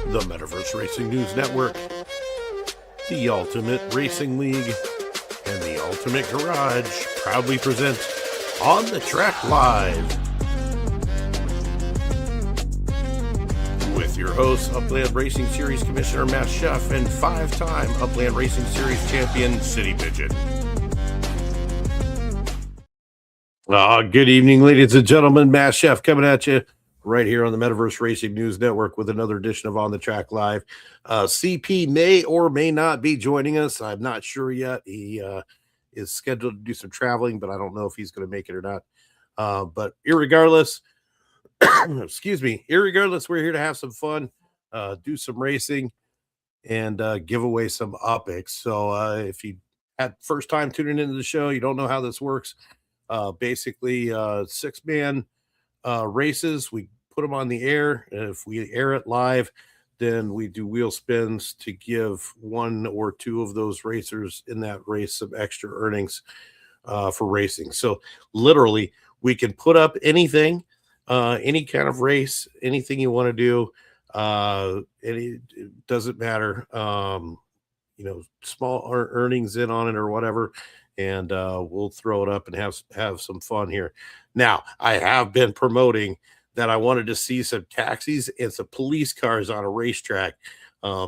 The Metaverse Racing News Network, the Ultimate Racing League, and the Ultimate Garage proudly present On the Track Live. With your host, Upland Racing Series Commissioner Matt Sheff and five-time Upland Racing Series champion, City Pigeon. Good evening, ladies and gentlemen. Matt Sheff coming at you right here on the Metaverse Racing News Network with another edition of On the Track Live. CP may or may not be joining us. I'm not sure yet. He is scheduled to do some traveling, but I don't know if he's going to make it or not. But irregardless, irregardless, we're here to have some fun, do some racing, and give away some optics. So if you had first time tuning into the show, you don't know how this works. Basically, 6-man races. We put them on the air. If we air it live, then we do wheel spins to give one or two of those racers in that race some extra earnings for racing. So literally, we can put up anything, any kind of race, anything you want to do. It doesn't matter. Small earnings in on it or whatever. And we'll throw it up and have some fun here. Now, I have been promoting that I wanted to see some taxis and some police cars on a racetrack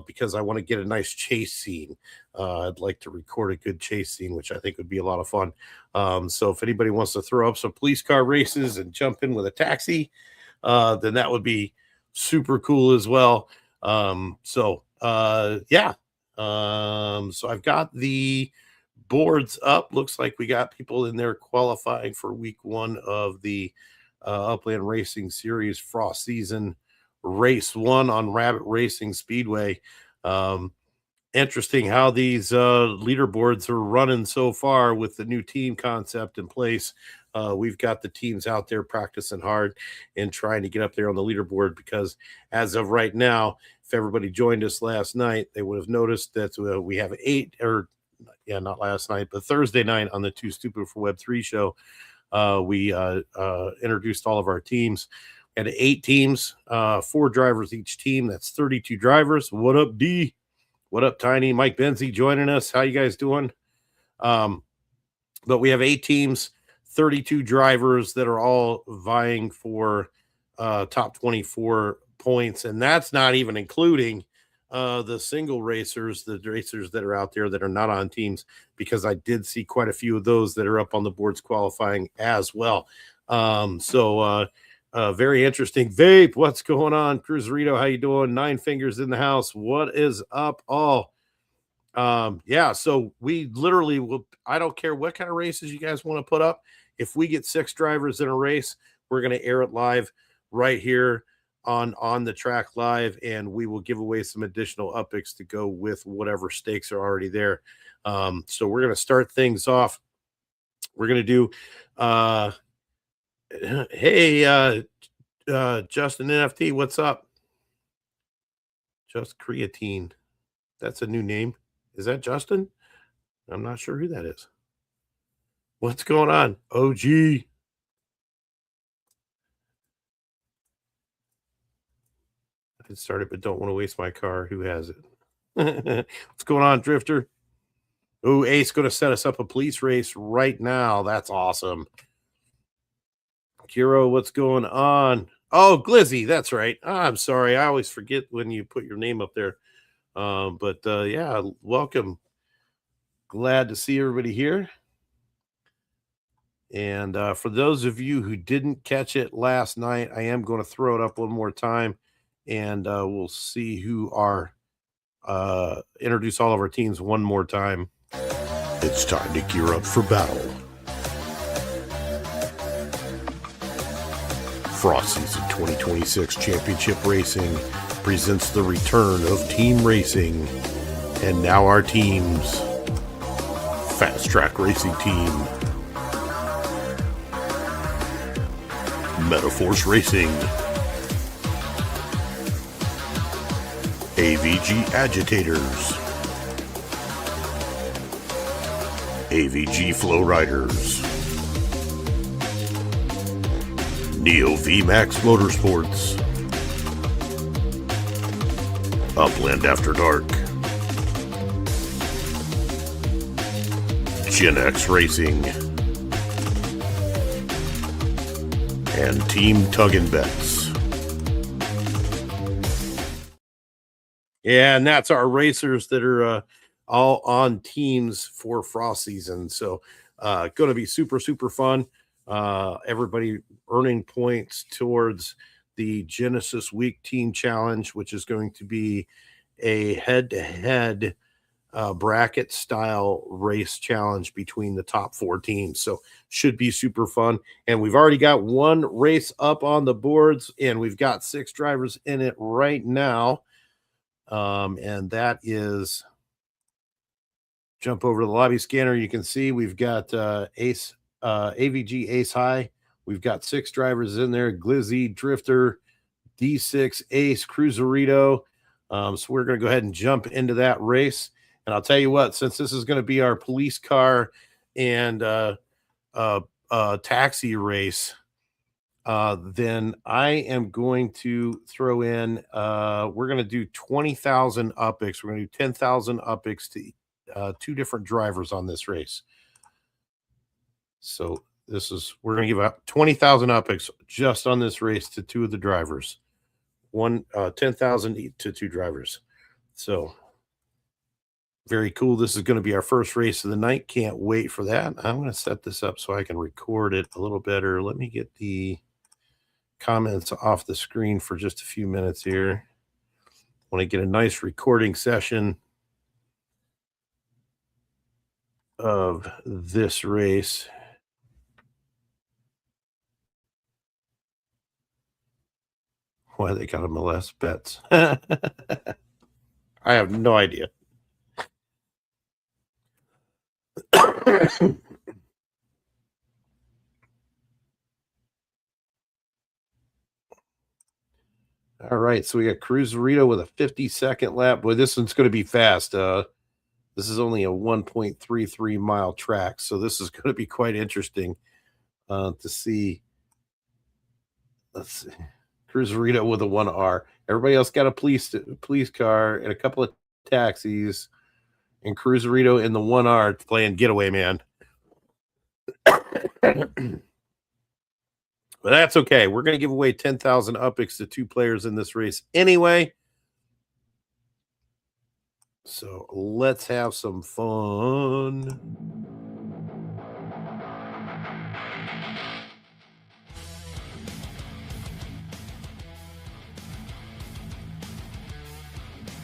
because I want to get a nice chase scene. I'd like to record a good chase scene, which I think would be a lot of fun. So if anybody wants to throw up some police car races and jump in with a taxi, then that would be super cool as well. So I've got the boards up. Looks like we got people in there qualifying for week one of the Upland Racing Series Frost Season Race 1 on Rabbit Racing Speedway. Interesting how these leaderboards are running so far with the new team concept in place. We've got the teams out there practicing hard and trying to get up there on the leaderboard because as of right now, if everybody joined us last night, they would have noticed that we have not last night, but Thursday night on the Too Stupid for Web3 show, we introduced all of our teams. We had 8 teams, 4 drivers each team. That's 32 drivers. What up, D? What up, Tiny? Mike Benzie joining us. How you guys doing? But we have 8 teams, 32 drivers that are all vying for top 24 points, and that's not even including the single racers, the racers that are out there that are not on teams, because I did see quite a few of those that are up on the boards qualifying as well. Very interesting. Vape, what's going on? Cruzerito, how you doing? 9 Fingers in the house. What is up all? So we literally will, I don't care what kind of races you guys want to put up. If we get 6 drivers in a race, we're going to air it live right here on the track live, and we will give away some additional upicks to go with whatever stakes are already there. So we're going to start things off. We're going to do Justin NFT, what's up? Just Creatine, that's a new name. Is that Justin? I'm not sure who that is. What's going on? OG. I started, but don't want to waste my car. Who has it? What's going on, Drifter? Oh, Ace going to set us up a police race right now. That's awesome. Kiro, what's going on? Oh, Glizzy, that's right. I'm sorry. I always forget when you put your name up there. Welcome. Glad to see everybody here. And for those of you who didn't catch it last night, I am going to throw it up one more time. And we'll see who are introduce all of our teams one more time. It's time to gear up for battle. Frost Season 2026 Championship Racing presents the return of team racing. And now our teams: Fast Track Racing Team, Metaforce Racing, AVG Agitators, AVG Flow Riders, Neo VMAX Motorsports, Upland After Dark, Gen X Racing, and Team Tuggin Bets. Yeah, and that's our racers that are all on teams for frost season. So going to be super, super fun. Everybody earning points towards the Genesis Week Team Challenge, which is going to be a head-to-head bracket style race challenge between the top 4 teams. So should be super fun. And we've already got one race up on the boards, and we've got 6 drivers in it right now. And that is, jump over to the lobby scanner. You can see we've got Ace, AVG Ace High. We've got 6 drivers in there: Glizzy, Drifter, D6, Ace, Cruiserito. So we're going to go ahead and jump into that race. And I'll tell you what, since this is going to be our police car and taxi race, then I am going to throw in, we're going to do 20,000 UPICs. We're going to do 10,000 UPICs to 2 different drivers on this race. So we're going to give out 20,000 UPICs just on this race to 2 of the drivers. 10,000 to 2 drivers. So very cool. This is going to be our first race of the night. Can't wait for that. I'm going to set this up so I can record it a little better. Let me get the comments off the screen for just a few minutes here. I want to get a nice recording session of this race. Why they got to molest bets? I have no idea. All right, so we got Cruiserito with a 50-second lap. Boy, this one's going to be fast. This is only a 1.33 mile track, so this is going to be quite interesting to see. Let's see. Cruiserito with a 1R. Everybody else got a police car and a couple of taxis, and Cruiserito in the 1R playing Getaway Man. But that's okay. We're going to give away 10,000 UPICs to 2 players in this race anyway. So let's have some fun.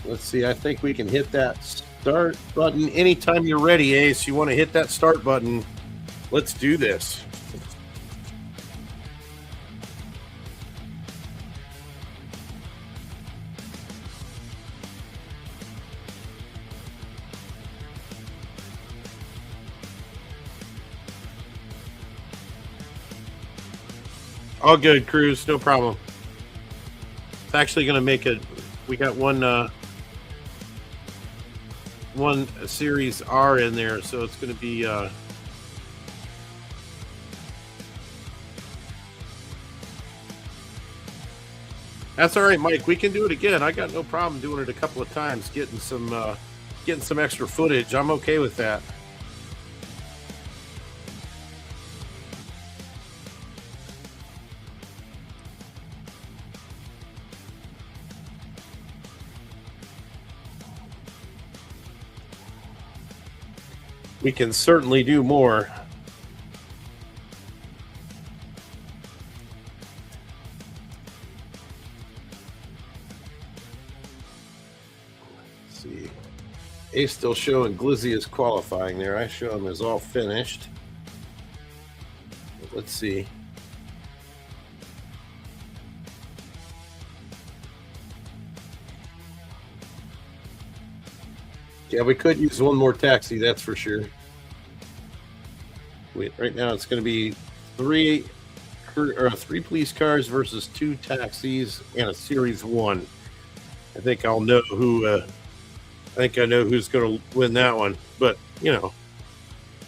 Let's see. I think we can hit that start button anytime you're ready, Ace. You want to hit that start button? Let's do this. All good, Cruz. No problem. It's actually going to make it. We got one Series R in there, so it's going to be. That's all right, Mike. We can do it again. I got no problem doing it a couple of times, getting some extra footage. I'm okay with that. We can certainly do more. Let's see. Ace still showing Glizzy is qualifying there. I show him as all finished. Let's see. Yeah, we could use one more taxi, that's for sure. Right now it's going to be 3 police cars versus 2 taxis and a Series 1. I think I'll know who. I think I know who's going to win that one. But you know,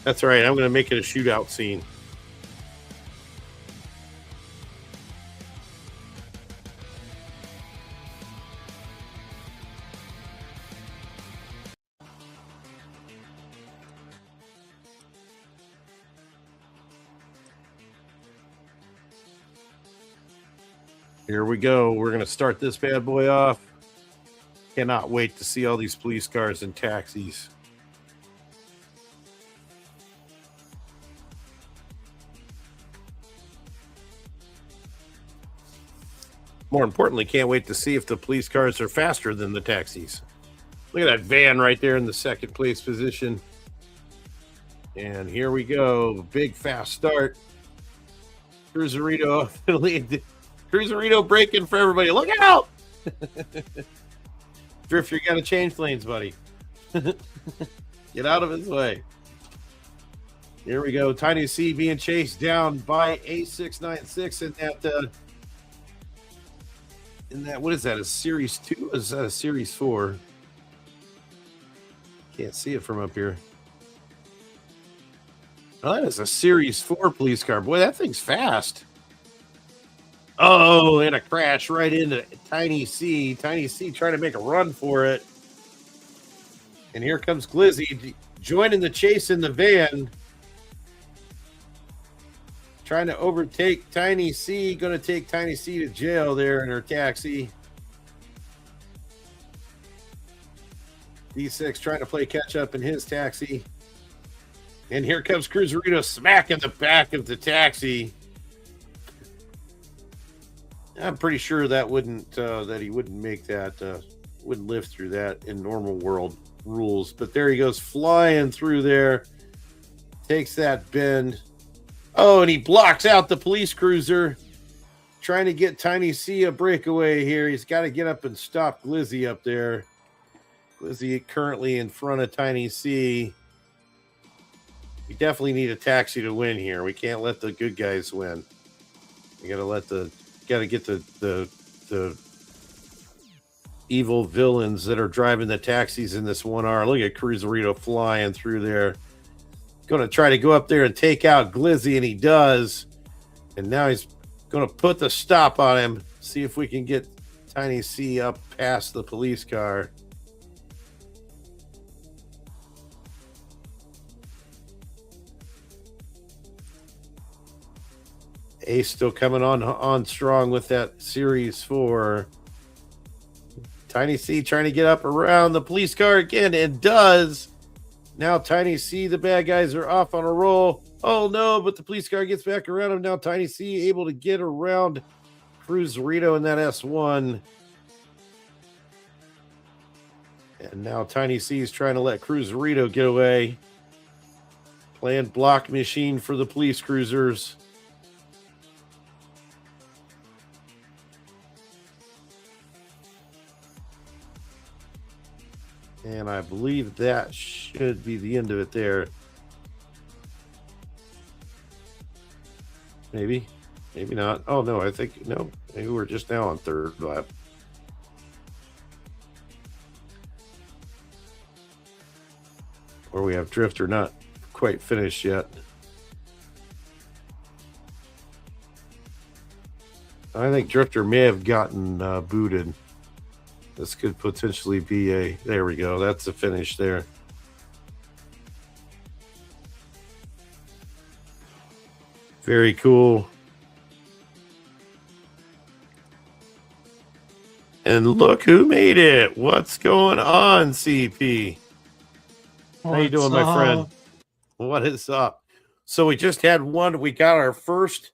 that's all right. I'm going to make it a shootout scene. Here we go. We're going to start this bad boy off. Cannot wait to see all these police cars and taxis. More importantly, can't wait to see if the police cars are faster than the taxis. Look at that van right there in the second place position. And here we go. Big fast start. Cruzerito off the lead. Cruzerito braking for everybody. Look out! Drift, you got to change lanes, buddy. Get out of his way. Here we go. Tiny C being chased down by A696 in that, what is that? A Series 2? Is that a Series 4? Can't see it from up here. Oh, that is a Series 4 police car. Boy, that thing's fast. Oh, and a crash right into Tiny C. Tiny C trying to make a run for it. And here comes Glizzy joining the chase in the van. Trying to overtake Tiny C. Going to take Tiny C to jail there in her taxi. D6 trying to play catch up in his taxi. And here comes Cruzerito smacking the back of the taxi. I'm pretty sure that he wouldn't make that, wouldn't live through that in normal world rules. But there he goes flying through there. Takes that bend. Oh, and he blocks out the police cruiser. Trying to get Tiny C a breakaway here. He's got to get up and stop Glizzy up there. Glizzy currently in front of Tiny C. We definitely need a taxi to win here. We can't let the good guys win. We gotta get the evil villains that are driving the taxis in this 1R. Look at Cruzerito flying through there. Going to try to go up there and take out Glizzy, and he does. And now he's going to put the stop on him. See if we can get Tiny C up past the police car. Ace still coming on strong with that Series 4. Tiny C trying to get up around the police car again, and does. Now Tiny C, the bad guys are off on a roll. Oh no, but the police car gets back around him. Now Tiny C able to get around Cruzerito in that S1. And now Tiny C is trying to let Cruzerito get away. Playing block machine for the police cruisers. And I believe that should be the end of it there. Maybe. Maybe not. Oh, no, I think, no. Maybe we're just now on third lap. Or we have Drifter not quite finished yet. I think Drifter may have gotten booted. This could potentially be a... There we go. That's the finish there. Very cool. And look who made it. What's going on, CP? How you doing, my friend? What is up? So we just had one. We got our first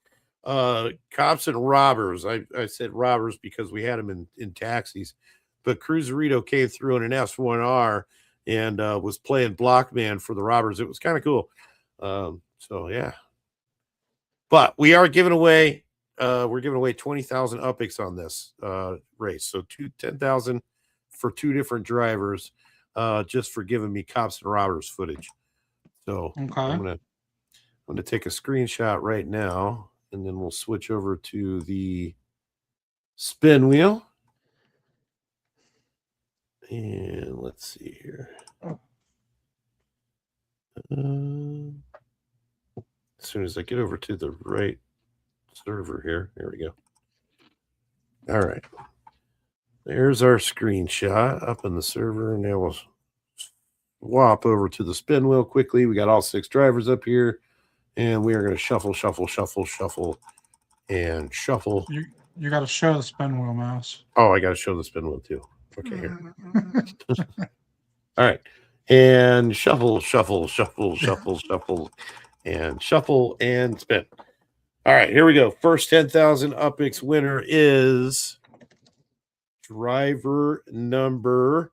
cops and robbers. I said robbers because we had them in taxis. But Cruzerito came through in an S1R and was playing Blockman for the robbers. It was kind of cool. So, yeah. But we are giving away, we're giving away 20,000 UPIX on this race. So 10,000 for two different drivers just for giving me cops and robbers footage. So okay. I'm gonna take a screenshot right now, and then we'll switch over to the spin wheel. And let's see here. As soon as I get over to the right server here, there we go. All right. There's our screenshot up in the server. Now we'll swap over to the spin wheel quickly. We got all 6 drivers up here, and we are going to shuffle, and shuffle. You got to show the spin wheel mouse. Oh, I got to show the spin wheel too. Okay, here. All right. And shuffle, shuffle, shuffle, shuffle, shuffle, and shuffle and spin. All right, here we go. First 10,000 UPX winner is driver number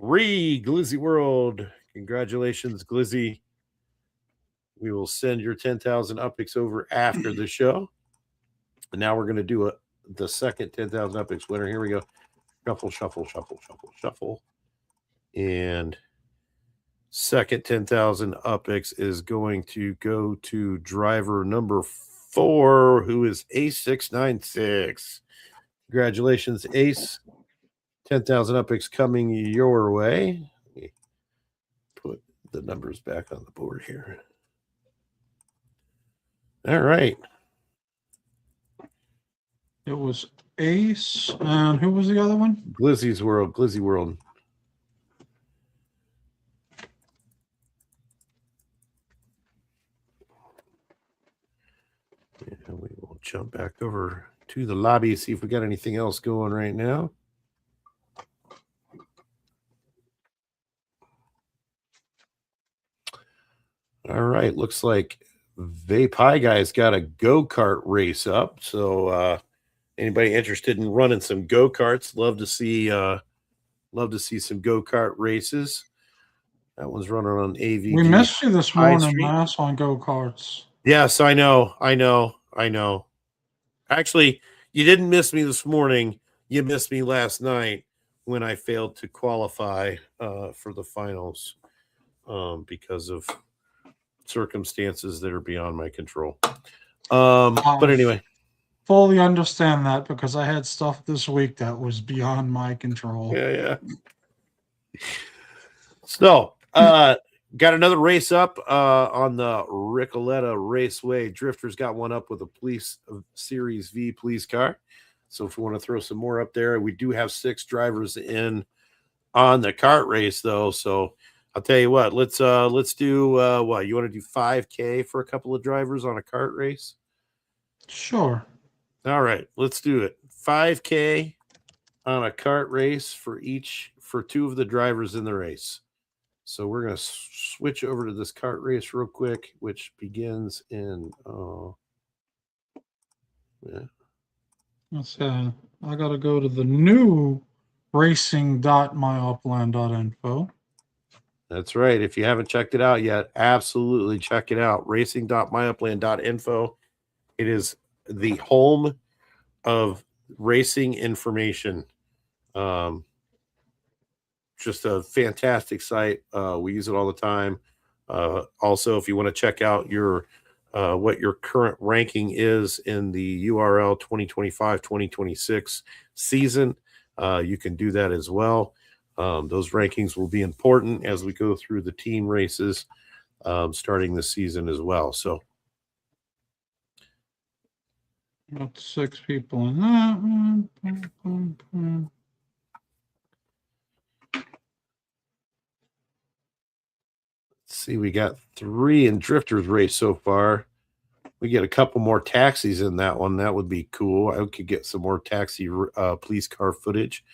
3, Glizzy World. Congratulations, Glizzy. We will send your 10,000 UPX over after the show. And now we're going to do the second 10,000 UPX winner. Here we go. Shuffle, shuffle, shuffle, shuffle, shuffle. And second 10,000 UPX is going to go to driver number 4, who is Ace696. Congratulations, Ace. 10,000 UPX coming your way. Let me put the numbers back on the board here. All right. It was Ace, and who was the other one? Glizzy World. And we will jump back over to the lobby, see if we got anything else going right now. All right, looks like Vape Guy's got a go-kart race up. So anybody interested in running some go-karts, love to see some go-kart races. That one's running on AVG. We missed you this morning, Mass, on go-karts. Yes, I know. Actually, you didn't miss me this morning. You missed me last night when I failed to qualify for the finals because of circumstances that are beyond my control. But anyway. Fully understand that because I had stuff this week that was beyond my control. Yeah. So, got another race up on the Recoleta Raceway. Drifters got one up with a police Series V police car. So if we want to throw some more up there, we do have 6 drivers in on the kart race though. So I'll tell you what, let's do what, you want to do 5K for a couple of drivers on a kart race? Sure. All right, let's do it. 5K on a kart race for 2 of the drivers in the race. So we're going to switch over to this kart race real quick, which begins in Let's see. I got to go to the new racing.myupland.info. That's right. If you haven't checked it out yet, absolutely check it out. Racing.myupland.info. It is the home of racing information. Just a fantastic site. We use it all the time. Also, if you want to check out your what your current ranking is in the URL 2025-2026 season, you can do that as well. Those rankings will be important as we go through the team races starting this season as well. So about 6 people in that one. See, we got 3 in Drifters race so far. We get a couple more taxis in that one. That would be cool. I could get some more taxi police car footage.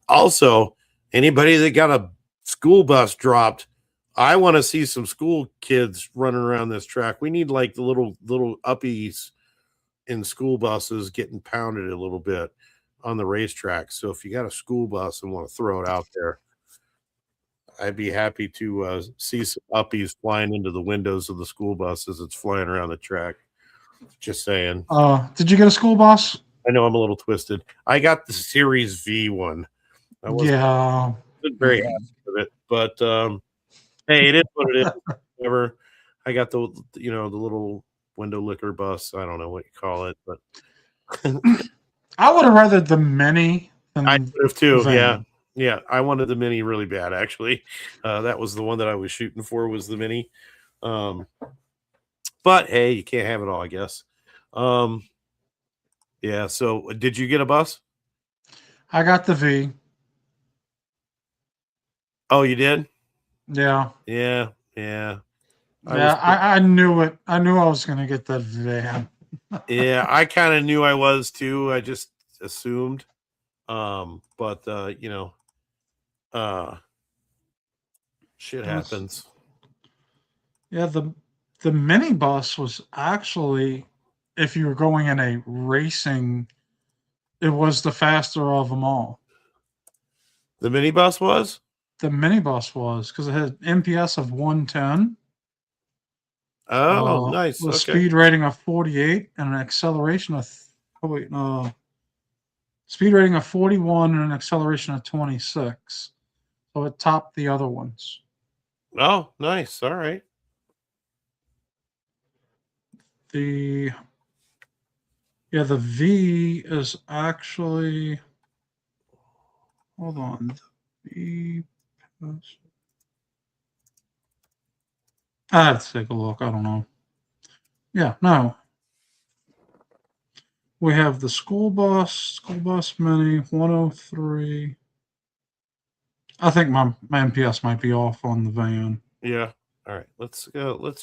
Also, anybody that got a school bus dropped, I want to see some school kids running around this track. We need like the little uppies in school buses getting pounded a little bit on the racetrack. So if you got a school bus and want to throw it out there, I'd be happy to see some uppies flying into the windows of the school bus as it's flying around the track. Just saying. Did you get a school bus? I know I'm a little twisted. I got the Series V one. I wasn't very happy with it, but hey, it is what it is. Whatever. I got the the little window licker bus. I don't know what you call it, but I would have rather the Mini than I would have too. van. Yeah, I wanted the Mini really bad, actually. That was the one that I was shooting for, was the Mini. But hey, you can't have it all, I guess. Yeah, so did you get a bus? I got the V. Oh, you did? Yeah. Yeah. I knew it. I knew I was going to get that van. Yeah, I kind of knew I was too. I just assumed. But you know, shit That's- happens. Yeah, the minibus was actually, if you were going in a racing, it was the faster of them all. The minibus was? The minibus was because it had MPS of 110, Oh, nice. with a Okay. speed rating of 48 and an acceleration of speed rating of 41 and an acceleration of 26. So it topped the other ones. Oh, nice. All right. The the V is actually, hold on. The V, I have to take a look. I don't know. Yeah, no. We have the school bus mini 103. I think my MPS might be off on the van. Yeah. All right. Let's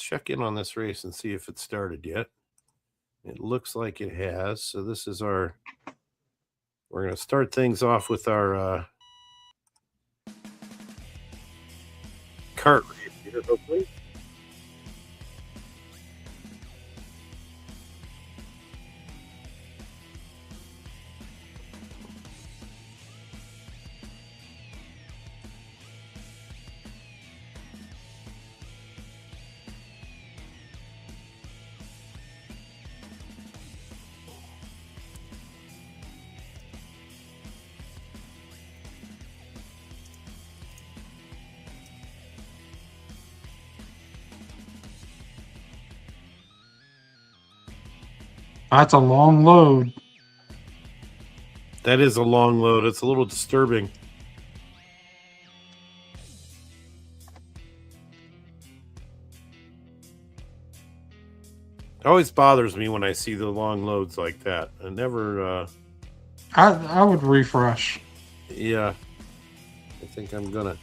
check in on this race and see if it started yet. It looks like it has. So this is our. We're going to start things off with our kart race here, hopefully. That's a long load. That is a long load. It's a little disturbing. It always bothers me when I see the long loads like that. I never. I would refresh. Yeah. I think I'm gonna.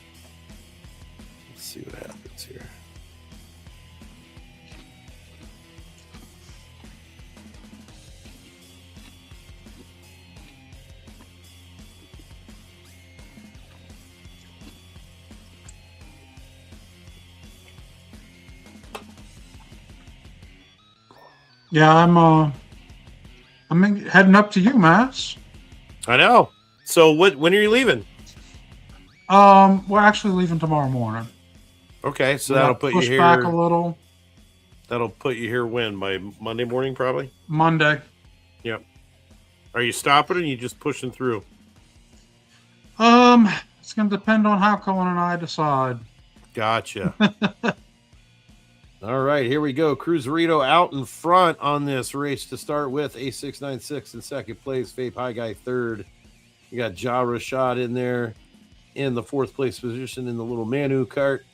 Let's see what happens here. Yeah, I'm heading up to UMass. I know. So when are you leaving? We're actually leaving tomorrow morning. Okay, so We that'll got put you pushed back a here. little. That'll put you here when? By Monday morning, probably? Monday. Yep. Are you stopping or are you just pushing through? It's gonna depend on how Colin and I decide. Gotcha. All right, here we go. Cruiserito out in front on this race to start with. A696 in second place. Vape High Guy third. You got Ja Rashad in there in the fourth place position in the little Manu cart.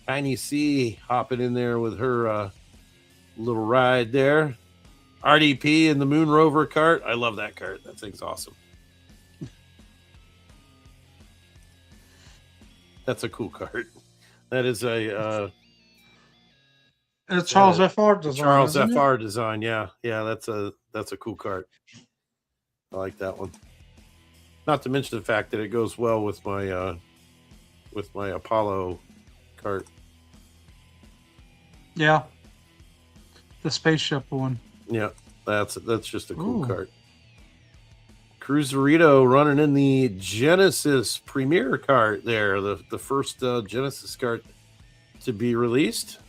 Tiny C hopping in there with her little ride there. RDP in the Moon Rover cart. I love that cart. That thing's awesome. That's a cool cart. That is a It's Charles FR design. Charles isn't it? FR design. Yeah, that's a cool cart. I like that one. Not to mention the fact that it goes well with my Apollo cart. Yeah. The spaceship one. Yeah, that's just a cool Ooh. cart. Cruiserito running in the Genesis Premier cart there, the first Genesis cart to be released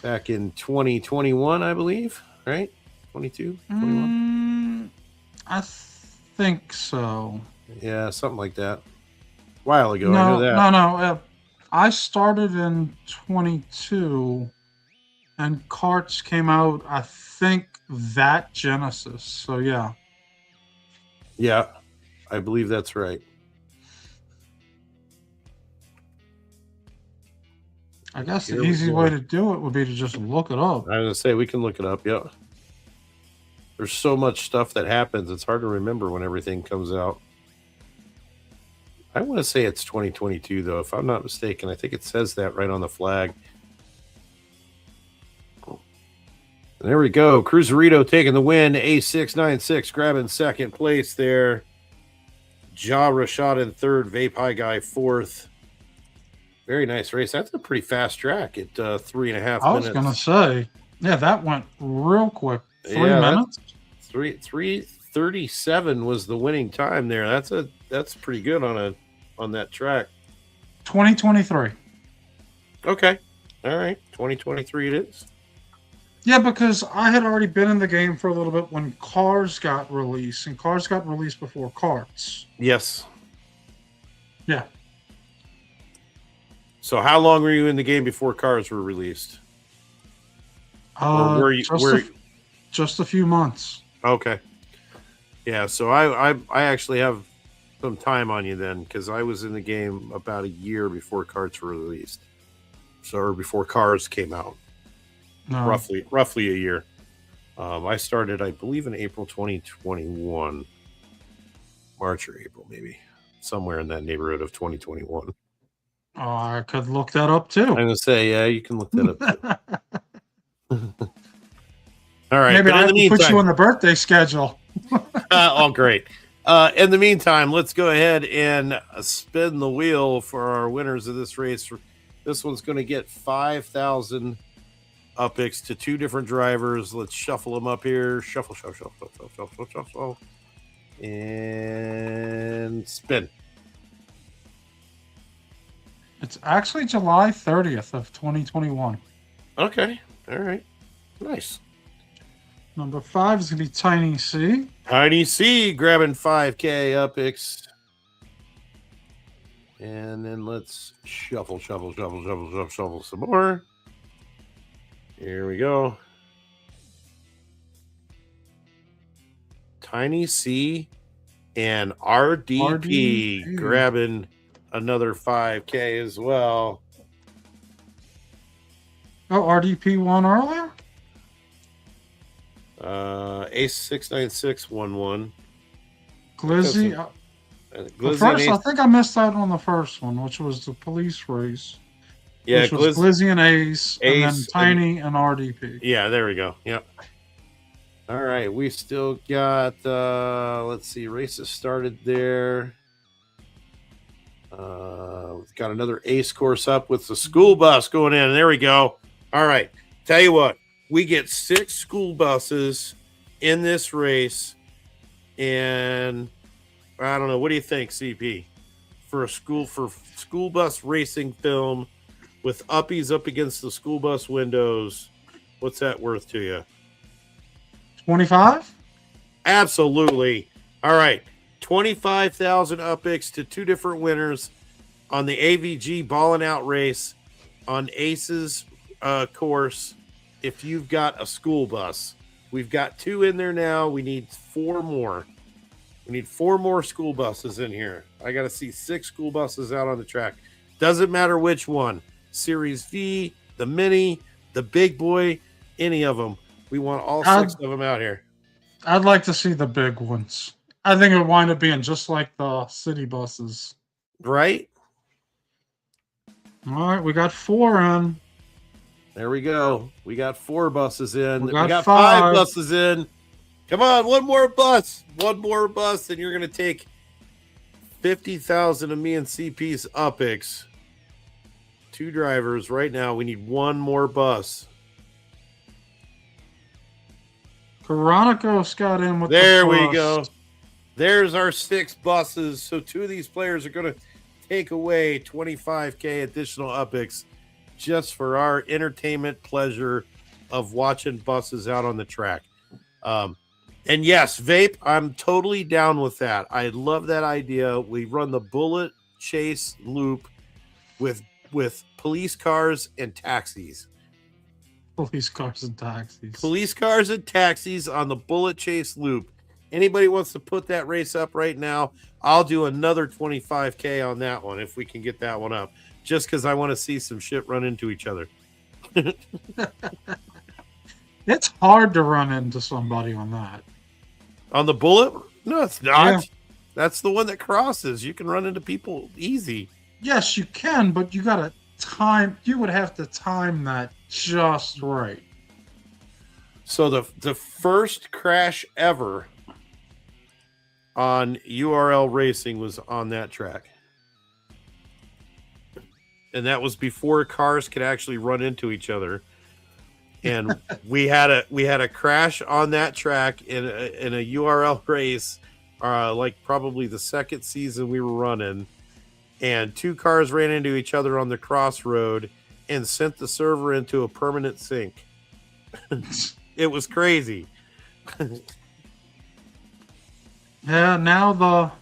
back in 2021, I believe, right? 22, 21? I think so. Yeah, something like that. A while ago, No, I know that. no. I started in 22, and carts came out, I think, that Genesis. So, yeah. Yeah, I believe that's right. I guess Here the we easy go. way to do it would be to just look it up. I was going to say, we can look it up, yeah. There's so much stuff that happens, it's hard to remember when everything comes out. I want to say it's 2022, though, if I'm not mistaken. I think it says that right on the flag. There we go. Cruiserito taking the win. A696 grabbing second place there. Ja Rashad in third. Vape High Guy fourth. Very nice race. That's a pretty fast track at 3.5 minutes. I was going to say, yeah, that went real quick. 3 minutes? 3:37 was the winning time there. That's pretty good on that track. 2023. Okay. All right. 2023 it is. Yeah, because I had already been in the game for a little bit when Cars got released, and Cars got released before Karts. Yes. Yeah. So how long were you in the game before Cars were released? Or were you just a few months. Okay. Yeah, so I actually have some time on you then, because I was in the game about a year before Karts were released. Or before Cars came out. No. Roughly a year. I started, I believe, in April 2021. March or April, maybe. Somewhere in that neighborhood of 2021. Oh, I could look that up too. I'm going to say, yeah, you can look that up too. All right. Maybe I have to put you on the birthday schedule. Oh, great. In the meantime, let's go ahead and spin the wheel for our winners of this race. This one's going to get 5,000 UPIX to 2 different drivers. Let's shuffle them up here. Shuffle. And spin. It's actually July 30th of 2021. Okay. All right. Nice. Number 5 is going to be Tiny C. Tiny C grabbing 5K UPIX. And then let's shuffle some more. Here we go. Tiny C and RDP grabbing another 5K as well. Oh, RDP won earlier? A696 won one. Glizzy. I think I missed out on the first one, which was the police race. Yeah, which was Glizzy and Ace, and then Tiny and RDP. Yeah, there we go. Yep. All right, we still got, let's see, races started there. We've got another Ace course up with the school bus going in. There we go. All right, tell you what, we get 6 school buses in this race, and I don't know, what do you think, CP? For school bus racing film with uppies up against the school bus windows, what's that worth to you? 25? Absolutely. All right. 25,000 UPIX to 2 different winners on the AVG Ballin' Out race on Ace's course. If you've got a school bus, we've got 2 in there now. We need 4 more. We need 4 more school buses in here. I got to see 6 school buses out on the track. Doesn't matter which one. Series V, the Mini, the Big Boy, any of them. We want all 6 of them out here. I'd like to see the big ones. I think it would wind up being just like the city buses. Right? All right, we got 4 in. There we go. We got 4 buses in. We got 5 buses in. Come on, one more bus. One more bus, and you're going to take 50,000 of me and CP's UPIX. 2 drivers right now. We need 1 more bus. Coronicos got in with there we go. There's our 6 buses. So 2 of these players are going to take away 25K additional UPIX just for our entertainment pleasure of watching buses out on the track. And yes, Vape, I'm totally down with that. I love that idea. We run the bullet chase loop with police cars and taxis. Police cars and taxis. Police cars and taxis on the bullet chase loop. Anybody wants to put that race up right now, I'll do another 25K on that one if we can get that one up. Just because I want to see some shit run into each other. It's hard to run into somebody on that. On the bullet? No, it's not. Yeah. That's the one that crosses. You can run into people easy. Yes, you can, but you got to time. You would have to time that just right. So the first crash ever on URL Racing was on that track. And that was before cars could actually run into each other. And we had a crash on that track in a URL race, like probably the second season we were running, and 2 cars ran into each other on the crossroad and sent the server into a permanent sink. It was crazy. Yeah, now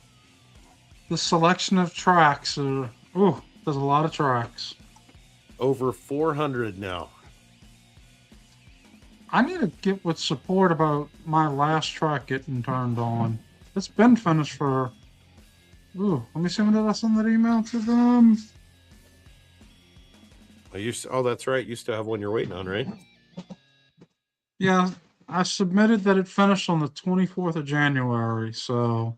the selection of tracks are, there's a lot of tracks. Over 400 now. I need to get with support about my last track getting turned on. It's been finished for. Let me see when did I send that email to them? That's right. You still have one you're waiting on, right? Yeah, I submitted that it finished on the 24th of January. So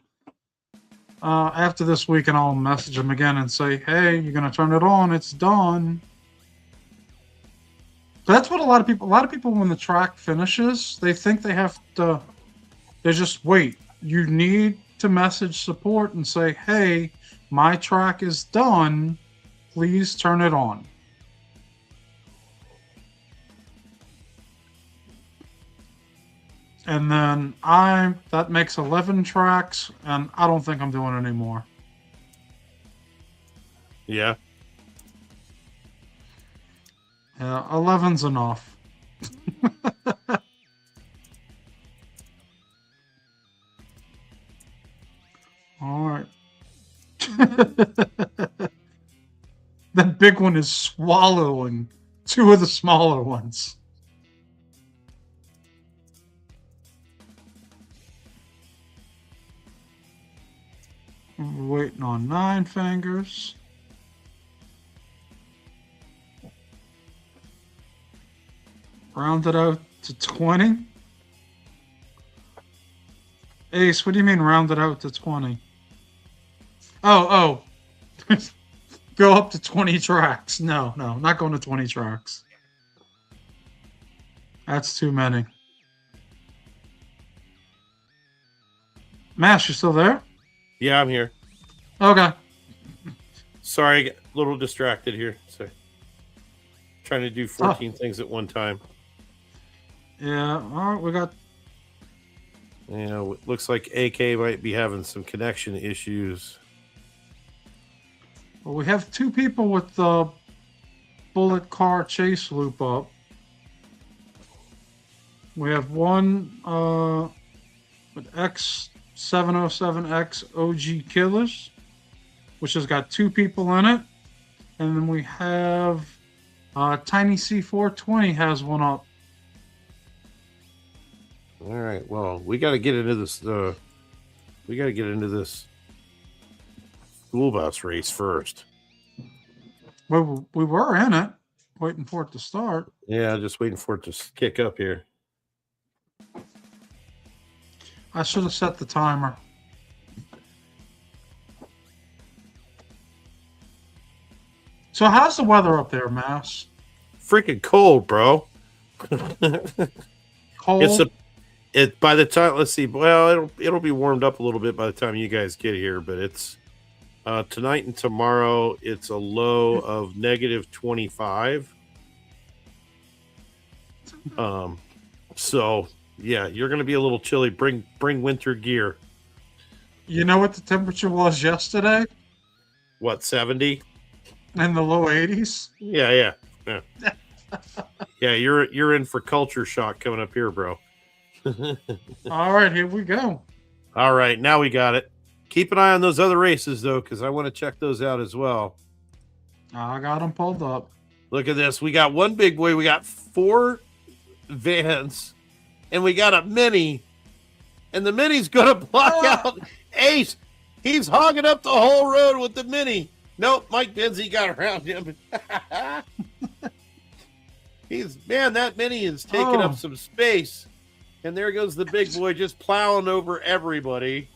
after this week, and I'll message them again and say, "Hey, you're gonna turn it on? It's done." That's what a lot of people, when the track finishes, they think they have to, they just wait. You need to message support and say, "Hey, my track is done. Please turn it on." And then that makes 11 tracks, and I don't think I'm doing any more. Yeah. Yeah, 11's enough. All right. That big one is swallowing 2 of the smaller ones. We're waiting on 9 fingers. Round it out to 20. Ace, what do you mean round it out to 20? Oh. Go up to 20 tracks. No, not going to 20 tracks. That's too many. Mash, you still there? Yeah, I'm here. Okay. Sorry, I got a little distracted here. Sorry. Trying to do 14 things at one time. Yeah, all right, we got. Yeah, it looks like AK might be having some connection issues. Well, we have 2 people with the bullet car chase loop up. We have one with X707X OG Killers, which has got 2 people in it. And then we have Tiny C420 has one up. All right. Well, we got to get into this. We got to get into this school bus race first. Well, we were in it, waiting for it to start. Yeah, just waiting for it to kick up here. I should have set the timer. So how's the weather up there, Mouse? Freaking cold, bro. Cold? By the time, let's see, well, it'll be warmed up a little bit by the time you guys get here, but it's tonight and tomorrow it's a low of -25. So yeah, you're gonna be a little chilly. Bring winter gear. You know what the temperature was yesterday? What, 70? In the low 80s? Yeah. Yeah, you're in for culture shock coming up here, bro. All right, here we go. All right, now we got it. Keep an eye on those other races, though, because I want to check those out as well. I got them pulled up. Look at this. We got one big boy. We got 4 vans, and we got a mini. And the mini's going to block out Ace. He's hogging up the whole road with the mini. Nope, Mike Benzie got around him. That mini is taking up some space. And there goes the big boy just plowing over everybody.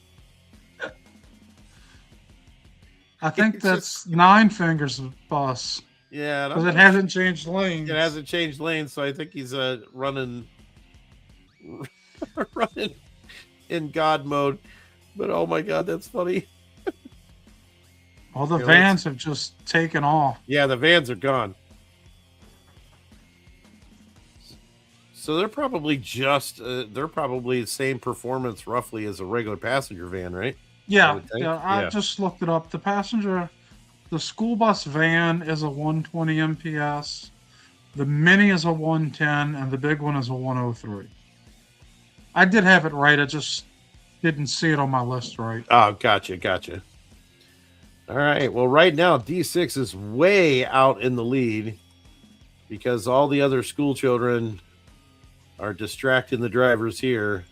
I think that's 9 fingers of bus. Yeah. Because it hasn't changed lanes. It hasn't changed lanes, so I think he's running running in God mode. But oh my God, that's funny. All the Here, vans have just taken off. Yeah, the vans are gone. So they're probably they're probably the same performance roughly as a regular passenger van, right? Yeah, would think. yeah. I Yeah. just looked it up. The school bus van is a 120 MPS. The mini is a 110, and the big one is a 103. I did have it right. I just didn't see it on my list right. Oh, gotcha. All right. Well, right now D6 is way out in the lead because all the other school children are distracting the drivers here.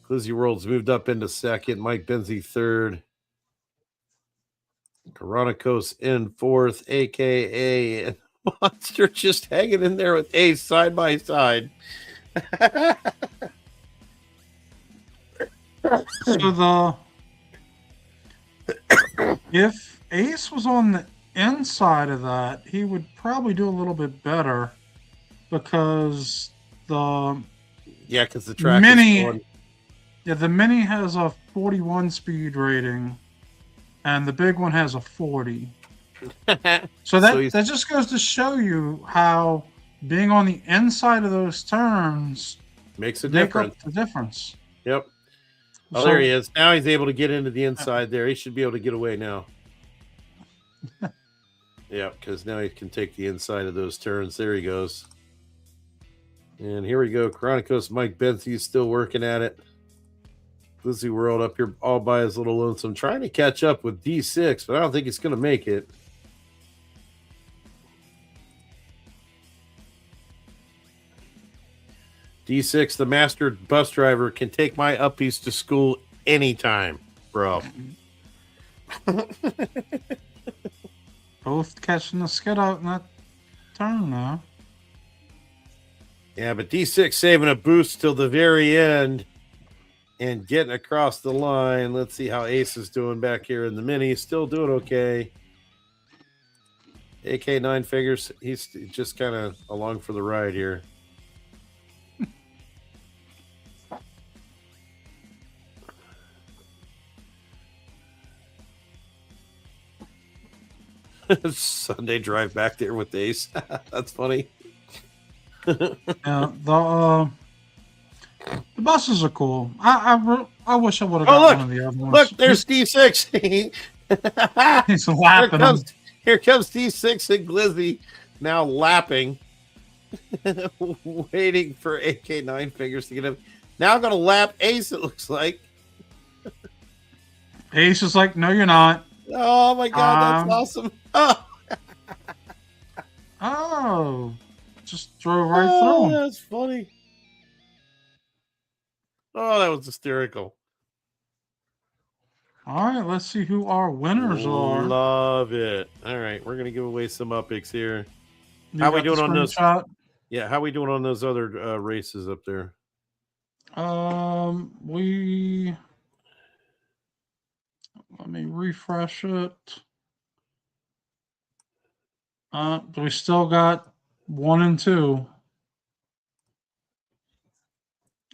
Glizzy World's moved up into second. Mike Benzie third. Coronicos in fourth, aka Monster just hanging in there with Ace side by side. So if Ace was on the inside of that, he would probably do a little bit better because the because the track Mini- is going. yeah, the mini has a 41 speed rating and the big one has a 40. So that just goes to show you how being on the inside of those turns makes a make difference. up the difference. Yep. Oh, So- there he is. Now he's able to get into the inside there. He should be able to get away now. Yeah, because now he can take the inside of those turns. There he goes. And here we go. Chronicos Mike Bensie's still working at it. Glizzy World up here all by his little lonesome, trying to catch up with D6, but I don't think it's going to make it. D6, the master bus driver, can take my uppies to school anytime, bro. Both catching the skid out in that turn now. Yeah, but D6 saving a boost till the very end and getting across the line. Let's see how Ace is doing back here in the mini. Still doing okay. AK 9 figures, he's just kind of along for the ride here. Sunday drive back there with Ace. That's funny. Yeah, the buses are cool. I wish I would have Oh, got look! one of the other ones. Look, there's D6. He's lapping them. Here comes D6 and Glizzy now lapping, waiting for AK 9 figures to get him. Now I'm going to lap Ace, it looks like. Ace is like, no, you're not. Oh my God, that's awesome. Oh, just drove right through him. That's funny. Oh, that was hysterical. All right, let's see who our winners are. Love it. All right, we're going to give away some upicks here. You How we got the doing on those? screenshot? Yeah, how we doing on those other races up there? Let me refresh it. We still got 1 and 2.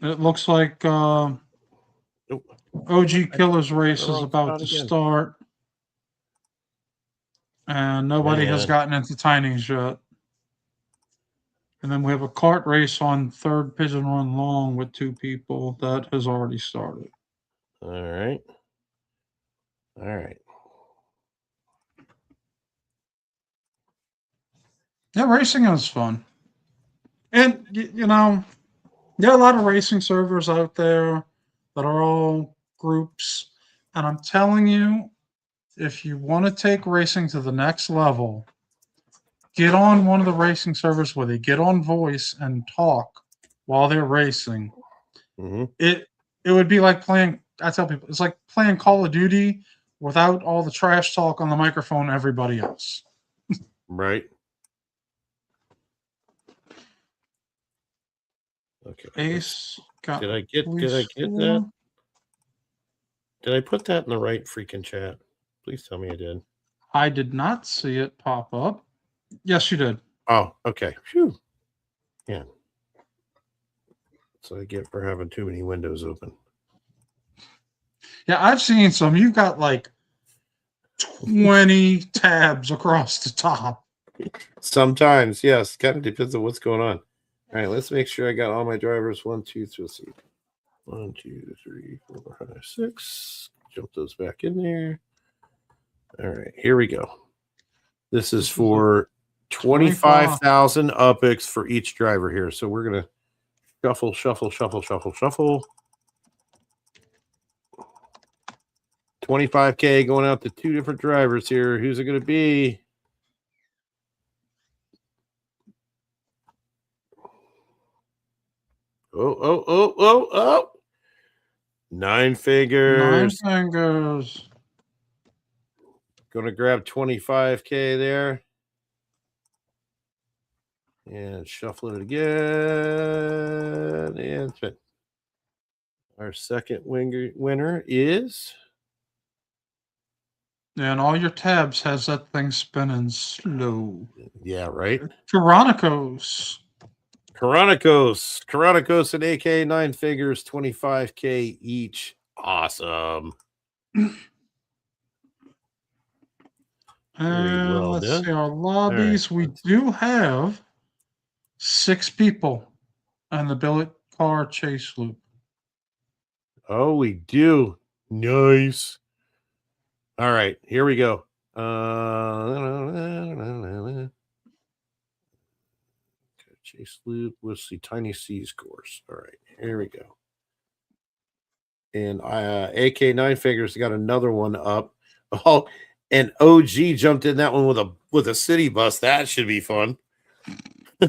It looks like OG Killer's race is about to start. And nobody has gotten into Tiny's yet. And then we have a kart race on Third Pigeon Run Long with 2 people that has already started. All right. Yeah, racing is fun. And, you know, there are a lot of racing servers out there that are all groups. And I'm telling you, if you want to take racing to the next level, get on one of the racing servers where they get on voice and talk while they're racing. Mm-hmm. It would be like playing, I tell people, it's like playing Call of Duty without all the trash talk on the microphone to everybody else. Right. Okay. Ace got Did I get that? Did I put that in the right freaking chat? Please tell me I did. I did not see it pop up. Yes, you did. Oh, okay. Phew. Yeah. So I get for having too many windows open. Yeah, I've seen some. You've got like 20 tabs across the top. Sometimes, yes. Kind of depends on what's going on. All right, let's make sure I got all my drivers. 1, 2, 3. Let's see. 1, 2, 3, 4, 5, 6. Jump those back in there. All right, here we go. This is for 25,000 UPIX for each driver here. So we're gonna shuffle, shuffle, shuffle, shuffle, shuffle. 25K going out to 2 different drivers here. Who's it gonna be? Oh. 9 figures. 9 fingers. Gonna grab 25K there. And shuffle it again. And spin. Our second winner is. And all your tabs has that thing spinning slow. Yeah, right. Coronicos. Coronicos and AK 9 figures, 25K each. Awesome. And let's see our lobbies. Right. We do have 6 people on the billet car chase loop. Oh, we do. Nice. All right, here we go. Chase loop. Let's see. Tiny C's course. All right, here we go. And AK 9 figures got another one up. Oh, and OG jumped in that one with a city bus. That should be fun. Do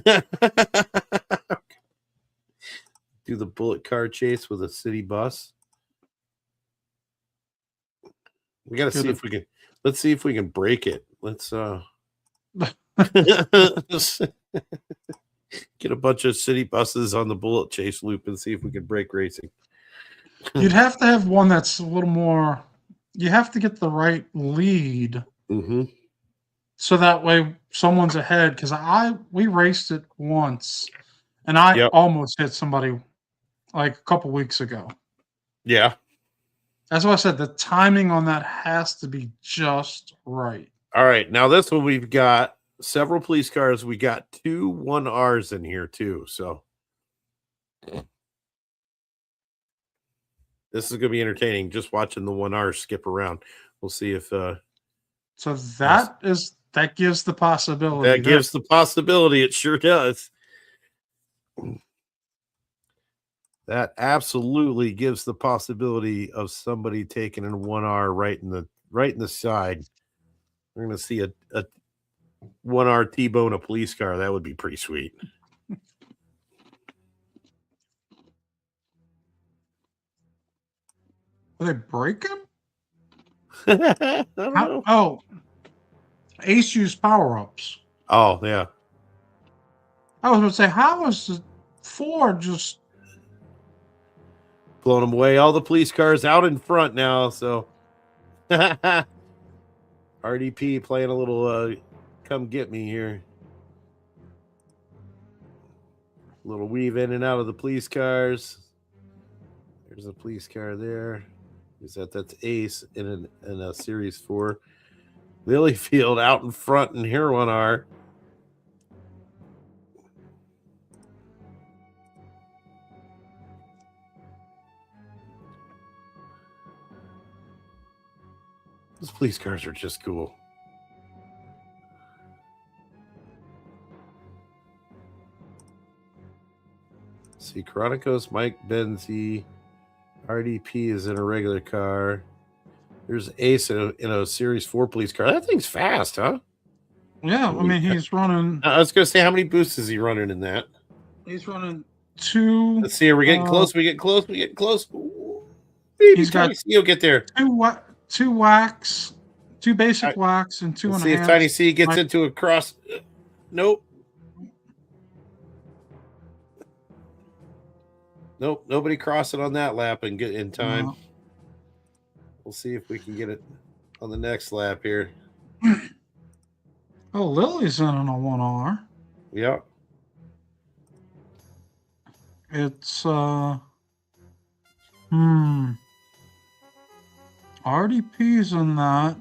the bullet car chase with a city bus. We got to see if we can. Let's see if we can break it. Let's get a bunch of city buses on the bullet chase loop and see if we can break racing. You'd have to have one that's a little more. You have to get the right lead, so that way someone's ahead. Because we raced it once, and I almost hit somebody like a couple weeks ago. Yeah, that's why I said the timing on that has to be just right. All right, now this one we've got several police cars. We got 2 1Rs in here too, so. This is going to be entertaining. Just watching the 1R skip around. We'll see if. So that gives the possibility. That gives the possibility. It sure does. That absolutely gives the possibility of somebody taking in 1R right in the side. We're going to see a 1R T-bone a police car. That would be pretty sweet. Are they breaking? Ace used power-ups. Oh, yeah. I was going to say, how is the Ford just blowing them away? All the police cars out in front now, so RDP playing a little come get me here. A little weave in and out of the police cars. There's a police car there. That's Ace in a Series 4. Lilyfield out in front, and here 1R. Those police cars are just cool. See, Chronicos, Mike Benzie. RDP is in a regular car. There's Ace in a Series 4 police car. That thing's fast, huh? Yeah, I mean, he's running. I was going to say, how many boosts is he running in that? He's running 2. Let's see. Are we getting close? We get close. Ooh, baby, he's got. You'll get there. 2 whacks, 2 basic whacks, and 2 Let's and see a half. if Tiny C gets into a cross. Nope. Nope, nobody crossed it on that lap and get in time. No. We'll see if we can get it on the next lap here. Oh, Lily's in on a 1R. Yep. It's RDP's in that.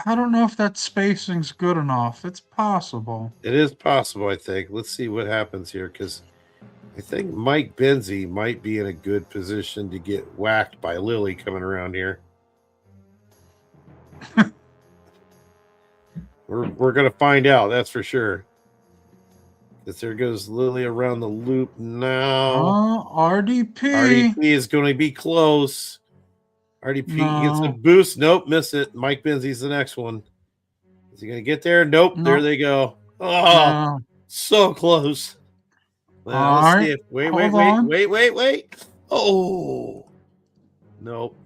I don't know if that spacing's good enough. It's possible. It is possible, I think. Let's see what happens here, because I think Mike Benzie might be in a good position to get whacked by Lily coming around here. We're gonna find out, that's for sure. Because there goes Lily around the loop now. RDP. RDP is going to be close. RDP gets a No. boost. Nope, miss it. Mike Benzie's the next one. Is he going to get there? Nope. There Nope. they go. Oh, No. so close. Well, All let's right. see if. Hold on. Wait. Oh, nope.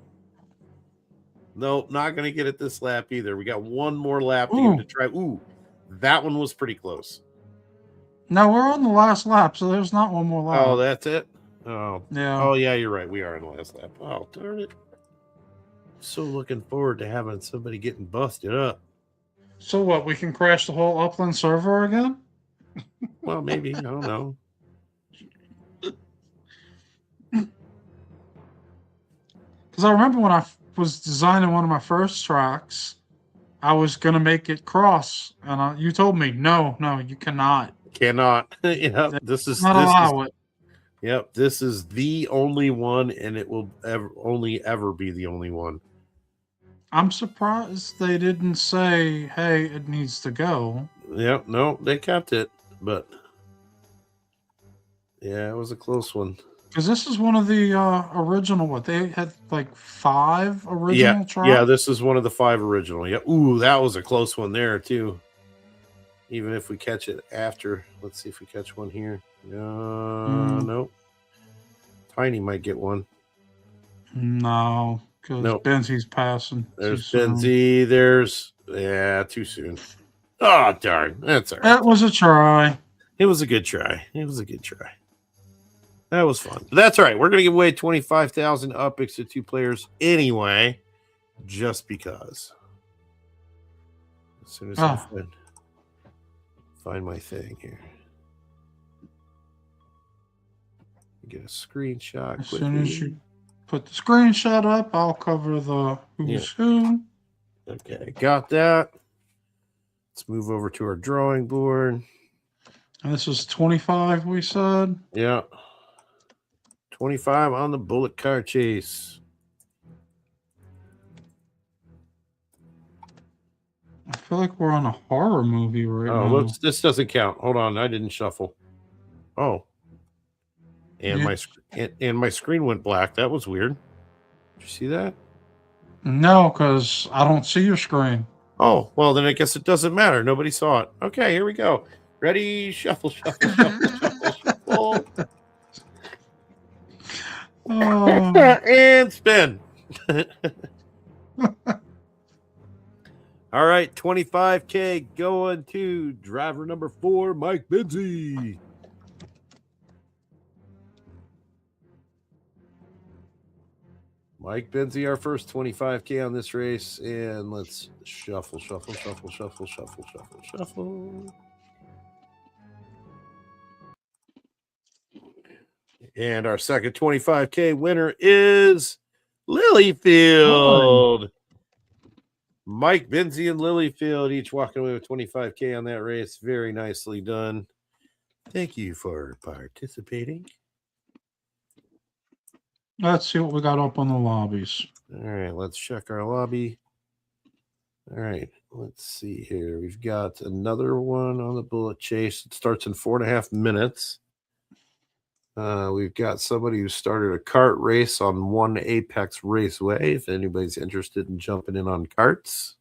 Nope, not going to get it this lap either. We got one more lap to give it a try. Ooh, that one was pretty close. No, we're on the last lap, so there's not one more lap. Oh, that's it? Oh. Yeah. Oh, yeah, you're right. We are in the last lap. Oh, darn it. So looking forward to having somebody getting busted up. So what? We can crash the whole Upland server again? Well, maybe. I don't know. Because I remember when I was designing one of my first tracks, I was going to make it cross. And you told me, no, you cannot. Cannot. Yeah, this is not allow it. Yep, this is the only one, and it will only ever be the only one. I'm surprised they didn't say, hey, it needs to go. Yep, no, they kept it, but yeah, it was a close one. Because this is one of the original, what? They had like 5 original tracks? Yeah, this is one of the 5 original. Yeah, ooh, that was a close one there, too. Even if we catch it after. Let's see if we catch one here. Nope. Tiny might get one. No, because Benzie's passing. There's Benzie. There's too soon. Oh darn, that's all right. That was a try. It was a good try. That was fun. But that's all right. We're gonna give away 25,000 UPIX to 2 players anyway, just because. As soon as I find my thing here. Get a screenshot. As soon as you put the screenshot up, I'll cover the who's who. Okay, got that. Let's move over to our drawing board. And this is 25, we said? Yeah. 25 on the bullet car chase. I feel like we're on a horror movie right now. Oh, this doesn't count. Hold on, I didn't shuffle. Oh. And my screen went black. That was weird. Did you see that? No, because I don't see your screen. Oh, well, then I guess it doesn't matter. Nobody saw it. Okay, here we go. Ready? Shuffle. And spin. All right, 25K going to driver number 4, Mike Benzie. Mike Benzie, our first 25K on this race. And let's shuffle. And our second 25K winner is Lilyfield. Mike Benzie and Lilyfield each walking away with 25K on that race. Very nicely done. Thank you for participating. Let's see what we got up on the lobbies. All right, let's check our lobby. All right, let's see here. We've got another one on the bullet chase. It starts in 4.5 minutes. We've got somebody who started a kart race on One Apex Raceway. If anybody's interested in jumping in on karts.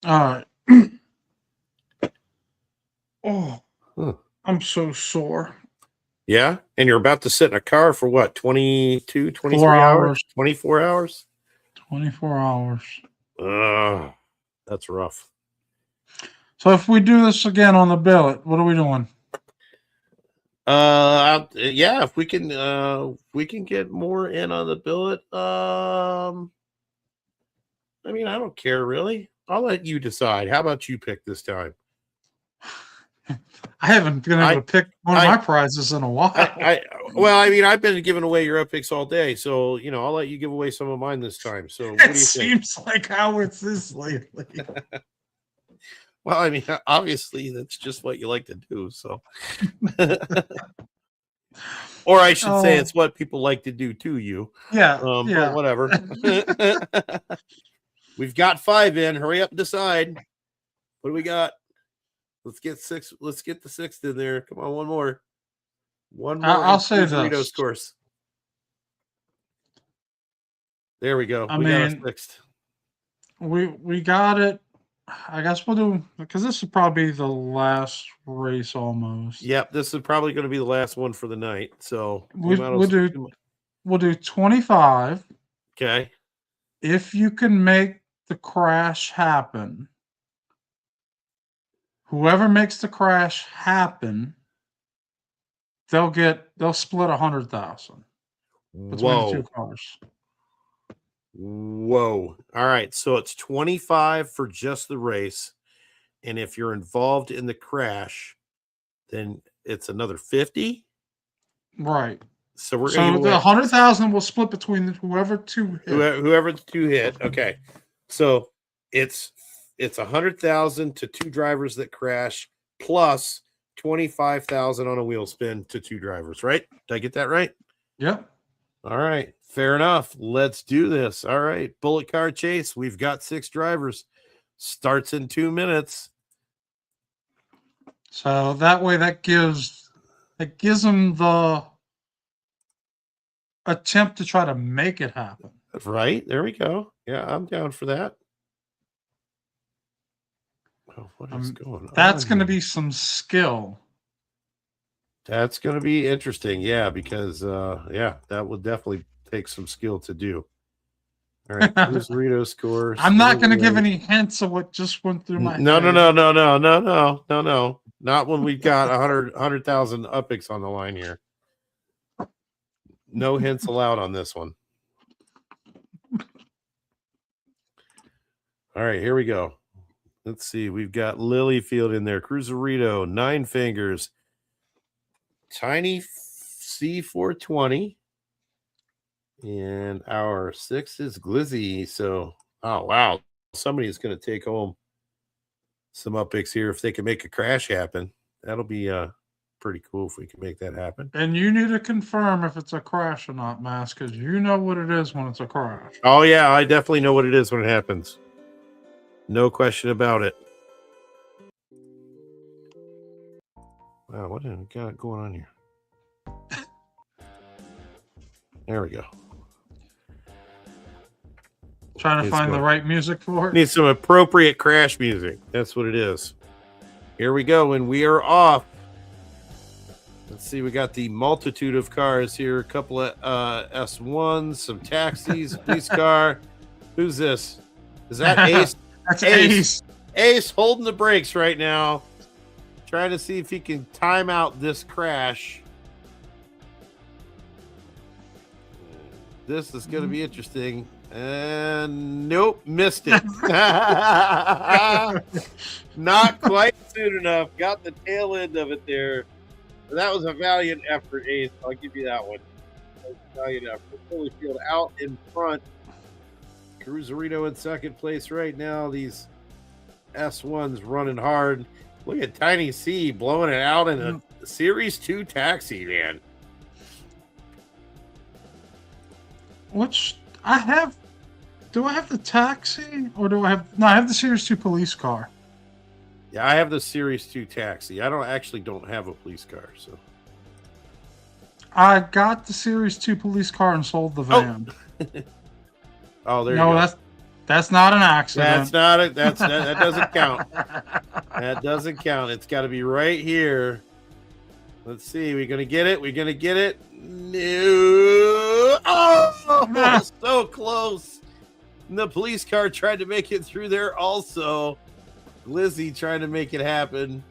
All right. Oh, I'm so sore. Yeah, and you're about to sit in a car for what, 22, 23 hours? 24 hours? 24 hours. That's rough. So if we do this again on the billet, what are we doing? Yeah, if we can get more in on the billet. I mean, I don't care really. I'll let you decide. How about you pick this time? I haven't been able to pick one of my prizes in a while. Well, I mean, I've been giving away your up picks all day, so I'll let you give away some of mine this time. So, what do you think? Seems like how it's this lately. Well, I mean, obviously, that's just what you like to do. So, or I should say, it's what people like to do to you. Yeah. But whatever. We've got 5 in. Hurry up and decide. What do we got? Let's get 6. Let's get the 6th in there. Come on, one more. One more. I'll say this. Doritos course. There we go. We got a 6th. We got it. I guess we'll do, because this will probably be the last race almost. Yep, this is probably going to be the last one for the night. So we'll do 25. Okay. If you can make the crash happen, whoever makes the crash happen, they'll split 100,000 between the 2 cars. Whoa. All right. So it's 25 for just the race. And if you're involved in the crash, then it's another 50. Right. So we're the 100,000 will split between whoever the 2 hit. Okay. So it's 100,000 to 2 drivers that crash plus 25,000 on a wheel spin to 2 drivers, right? Did I get that right? Yep. All right. Fair enough. Let's do this. All right. Bullet car chase. We've got 6 drivers. Starts in 2 minutes. So that way that gives them the attempt to try to make it happen. Right. There we go. Yeah, I'm down for that. Oh, what is going on? That's going to be some skill. That's going to be interesting. Yeah, because that will definitely take some skill to do. All right, who's Rito scores? I'm not going to give any hints of what just went through my head. No. Not when we've got 100,000 upicks on the line here. No hints allowed on this one. All right, here we go. Let's see. We've got Lilyfield in there. Cruiserito, 9 Fingers, Tiny C420. And our 6 is Glizzy. So, oh, wow. Somebody's going to take home some upicks here if they can make a crash happen. That'll be pretty cool if we can make that happen. And you need to confirm if it's a crash or not, Mass, because you know what it is when it's a crash. Oh, yeah. I definitely know what it is when it happens. No question about it. Wow, what do we got going on here? There we go. Trying to find the right music for it. Need some appropriate crash music. That's what it is. Here we go, and we are off. Let's see, we got the multitude of cars here. A couple of S1s, some taxis, police car. Who's this? Is that Ace? That's Ace. Ace holding the brakes right now. Trying to see if he can time out this crash. This is going to be interesting. And nope, missed it. Not quite soon enough. Got the tail end of it there. That was a valiant effort, Ace. I'll give you that one. That was a valiant effort. Holyfield out in front. Cruiserito in second place right now. These S1s running hard. Look at Tiny C blowing it out in a Series 2 taxi, man. Which I have. Do I have the taxi or do I have? No, I have the Series 2 police car. Yeah, I have the Series 2 taxi. I don't have a police car, so I got the Series 2 police car and sold the van. Oh, there you go. No, that's not an accident. That doesn't count. That doesn't count. It's got to be right here. Let's see. We're gonna get it. No. Oh, so close. And the police car tried to make it through there also. Glizzy trying to make it happen.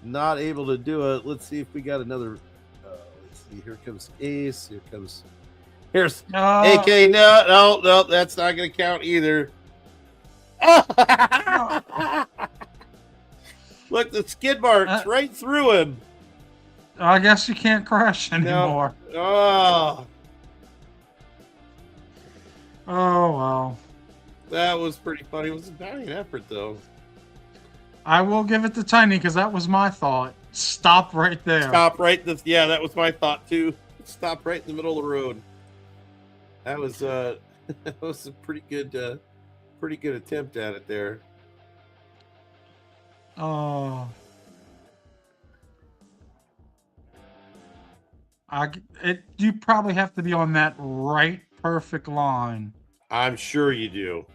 Not able to do it. Let's see if we got another. Let's see. Here comes Ace. Here's AK. No, that's not going to count either. Oh, Look, the skid marks right through him. I guess you can't crash anymore. No. Oh, Oh, well. that was pretty funny. It was a valiant effort, though. I will give it to Tiny because that was my thought. Stop right there. Stop right. Yeah, that was my thought too. Stop right in the middle of the road. That was that was a pretty good attempt at it there. Oh. You probably have to be on that right perfect line. I'm sure you do.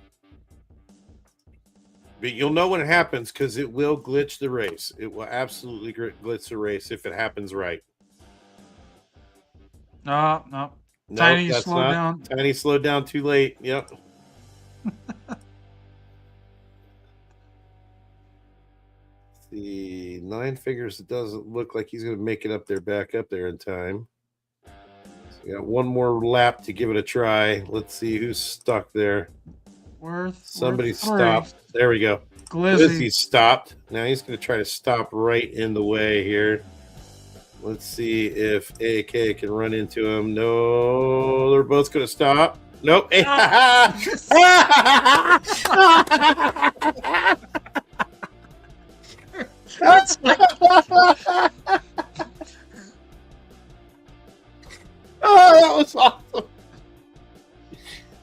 But you'll know when it happens because it will glitch the race. It will absolutely glitch the race if it happens right. No. Tiny slowed down. Tiny slowed down too late. Yep. The 9 figures, it doesn't look like he's going to make it up there, back up there in time. So we got one more lap to give it a try. Let's see who's stuck there. Somebody stopped. There we go. Glizzy stopped. Now he's going to try to stop right in the way here. Let's see if AK can run into him. No, they're both going to stop. Nope. That's like... Oh, that was awesome.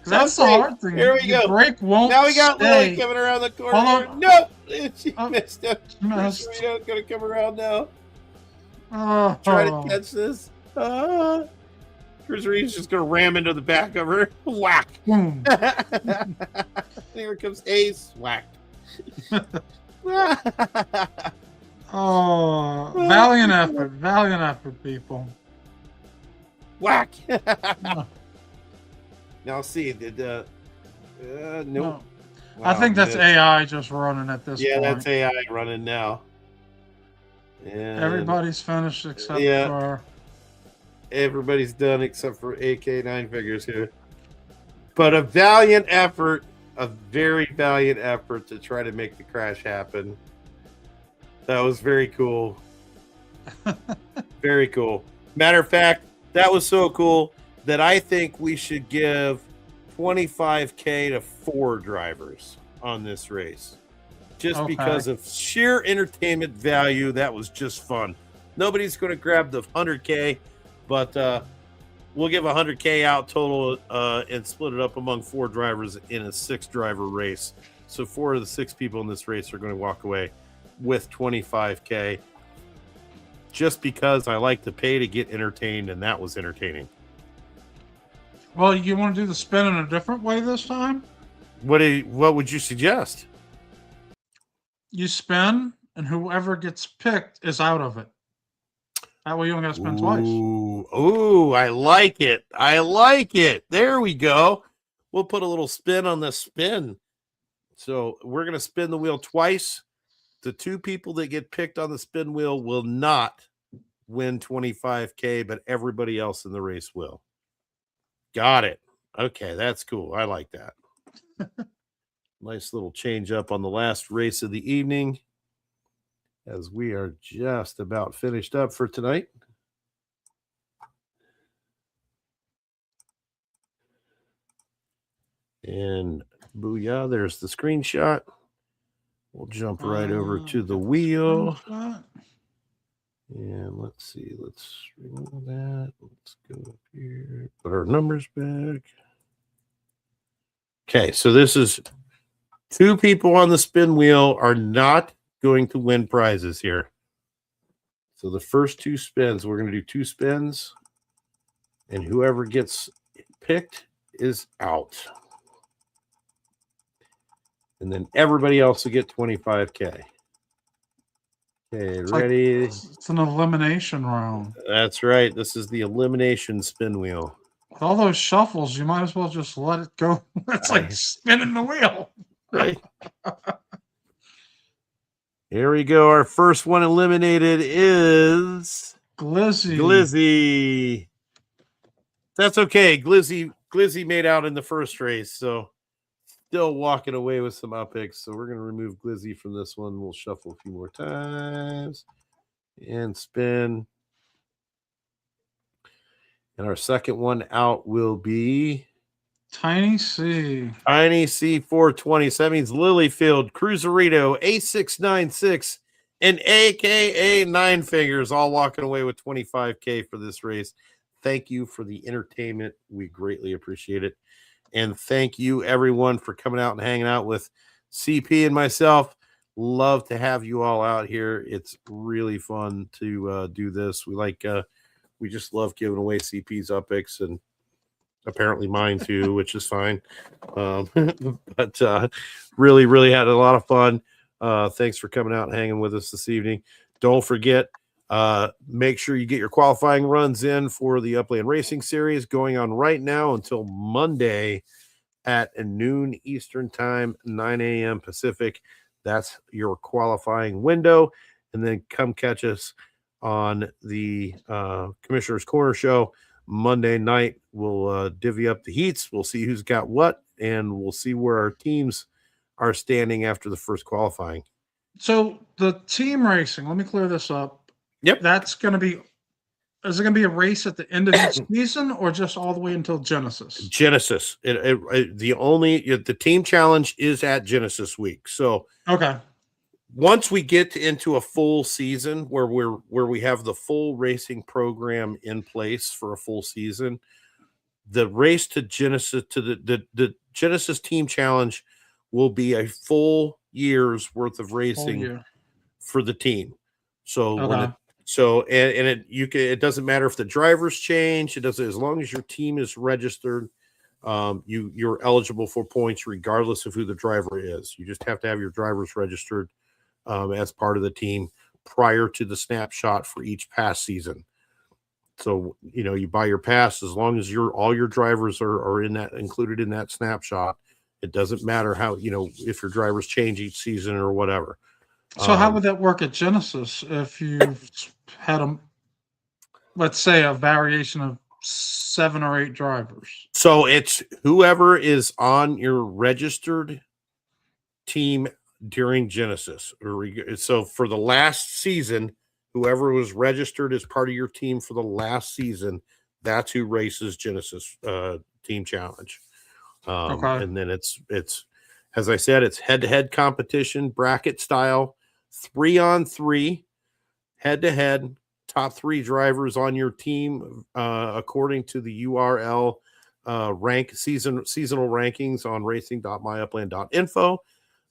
That's the hard thing. Here we go. Brake won't now we got stay. Lily coming around the corner. Nope. She missed it. Missed. Going to come around now. Oh. Try to catch this. Cruiserina's just going to ram into the back of her. Whack. Boom. Here comes Ace. Whack. Oh, valiant effort, people. Whack. Now see, did nope. No. Wow, I think that's AI just running at this point. Yeah, that's AI running now. And everybody's finished except for... Everybody's done except for AK 9 figures here. But a valiant effort, a very valiant effort to try to make the crash happen. That was very cool. Very cool. Matter of fact, that was so cool that I think we should give $25K to 4 drivers on this race. Just because of sheer entertainment value. That was just fun. Nobody's going to grab the 100K, but we'll give 100K out total and split it up among 4 drivers in a 6-driver race. So 4 of the 6 people in this race are going to walk away with $25K. Just because I like to pay to get entertained, and that was entertaining. Well, you want to do the spin in a different way this time? What would you suggest? You spin, and whoever gets picked is out of it. That way you only got to spin twice. Ooh, I like it. I like it. There we go. We'll put a little spin on the spin. So we're going to spin the wheel twice. The 2 people that get picked on the spin wheel will not win $25K, but everybody else in the race will. Got it. Okay, that's cool. I like that. Nice little change up on the last race of the evening as we are just about finished up for tonight. And booyah, there's the screenshot. We'll jump right over to the wheel. And let's see. Let's remove that. Let's go up here. Put our numbers back. Okay, so this is 2 people on the spin wheel are not going to win prizes here. So the first 2 spins, we're going to do 2 spins. And whoever gets picked is out. And then everybody else will get $25K. Okay, ready? It's an elimination round. That's right. This is the elimination spin wheel. With all those shuffles, you might as well just let it go. It's like spinning the wheel. Right. Here we go. Our first one eliminated is Glizzy. That's okay. Glizzy made out in the first race, so still walking away with some up picks. So we're going to remove Glizzy from this one. We'll shuffle a few more times and spin. And our second one out will be Tiny C. Tiny C420. So that means Lilyfield, Cruiserito, A696, and AKA Nine Fingers, all walking away with 25K for this race. Thank you for the entertainment. We greatly appreciate it. And thank you, everyone, for coming out and hanging out with CP and myself. Love to have you all out here. It's really fun to do this. We just love giving away CP's up picks and apparently mine too, which is fine. But really, really had a lot of fun. Thanks for coming out and hanging with us this evening. Don't forget, make sure you get your qualifying runs in for the Upland Racing Series going on right now until Monday at noon Eastern Time, 9 a.m. Pacific. That's your qualifying window. And then come catch us on the Commissioner's Corner Show Monday night. We'll divvy up the heats. We'll see who's got what, and we'll see where our teams are standing after the first qualifying. So the team racing, let me clear this up. Yep. That's going to be, is it going to be a race at the end of each season or just all the way until Genesis? Genesis. The team challenge is at Genesis week. So okay. Once we get into a full season where we have the full racing program in place for a full season, the race to Genesis to the Genesis team challenge will be a full year's worth of racing for the team. So it doesn't matter if the drivers change. It doesn't, as long as your team is registered, you're eligible for points regardless of who the driver is. You just have to have your drivers registered as part of the team prior to the snapshot for each pass season. So, you buy your pass as long as all your drivers are included in that snapshot. It doesn't matter how, if your drivers change each season or whatever. So how would that work at Genesis if you've had let's say a variation of 7 or 8 drivers? So it's whoever is on your registered team during Genesis. So for the last season, whoever was registered as part of your team for the last season, that's who races Genesis team challenge. And then it's as I said, it's head-to-head competition, bracket style, 3-on-3, head-to-head, top 3 drivers on your team according to the URL seasonal rankings on racing.myupland.info.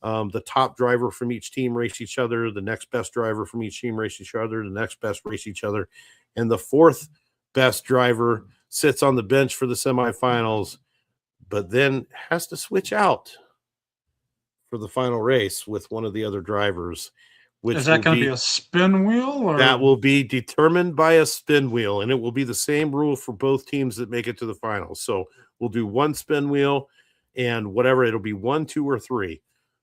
The top driver from each team race each other. The next best driver from each team race each other. The next best race each other. And the fourth best driver sits on the bench for the semifinals, but then has to switch out for the final race with one of the other drivers. Is that going to be a spin wheel? Or? That will be determined by a spin wheel, and it will be the same rule for both teams that make it to the finals. So we'll do one spin wheel, and whatever, it'll be 1, 2, or 3.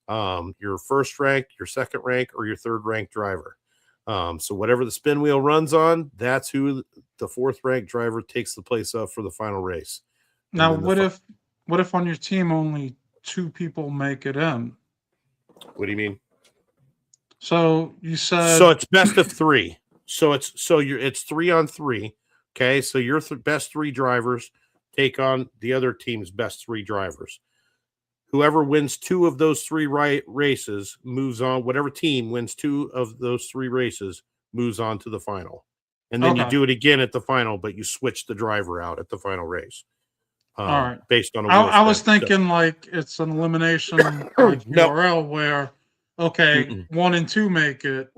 Your first rank, your second rank, or your third rank driver. So whatever the spin wheel runs on, that's who the fourth ranked driver takes the place of for the final race. Now, what if on your team only 2 people make it in? What do you mean? So you said it's best of 3. So it's 3-on-3. Okay, so your best 3 drivers take on the other team's best 3 drivers. Whoever wins 2 of those 3 races moves on. Whatever team wins 2 of those 3 races moves on to the final. And then you do it again at the final, but you switch the driver out at the final race. All right. Based on I was thinking like it's an elimination like URL where, 1 and 2 make it,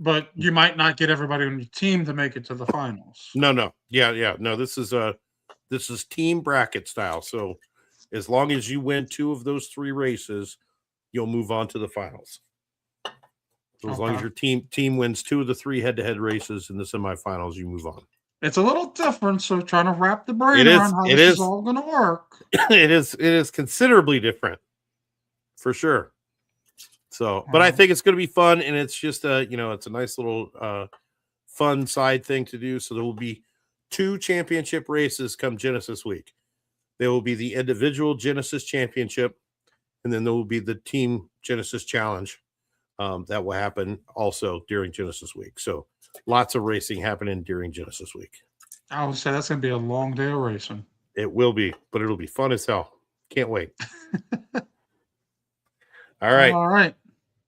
but you might not get everybody on your team to make it to the finals. No. Yeah. No, this is team bracket style. So as long as you win 2 of those 3 races, you'll move on to the finals. So as long as your team wins 2 of the 3 head-to-head races in the semifinals, you move on. It's a little different, so trying to wrap the brain around how this is all going to work. It is considerably different, for sure. So, but I think it's going to be fun, and it's just it's a nice little fun side thing to do. So there will be 2 championship races come Genesis week. There will be the individual Genesis Championship, and then there will be the Team Genesis Challenge that will happen also during Genesis Week. So lots of racing happening during Genesis Week. I would say that's going to be a long day of racing. It will be, but it'll be fun as hell. Can't wait. All right. All right.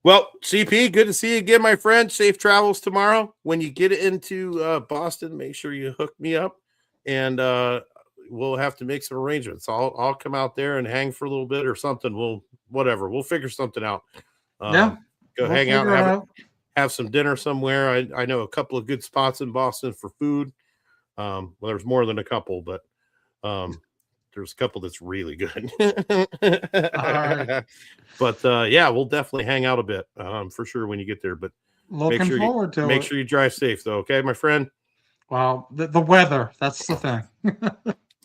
Well, CP, good to see you again, my friend. Safe travels tomorrow. When you get into Boston, make sure you hook me up, and we'll have to make some arrangements. I'll come out there and hang for a little bit or something. We'll figure something out. Yeah. Go hang out, have some dinner somewhere. I know a couple of good spots in Boston for food. Well, there's more than a couple, but there's a couple that's really good. Right. But yeah, we'll definitely hang out a bit for sure when you get there. But Looking forward to it. Make sure you drive safe, though. Okay, my friend. Well, the weather, that's the thing.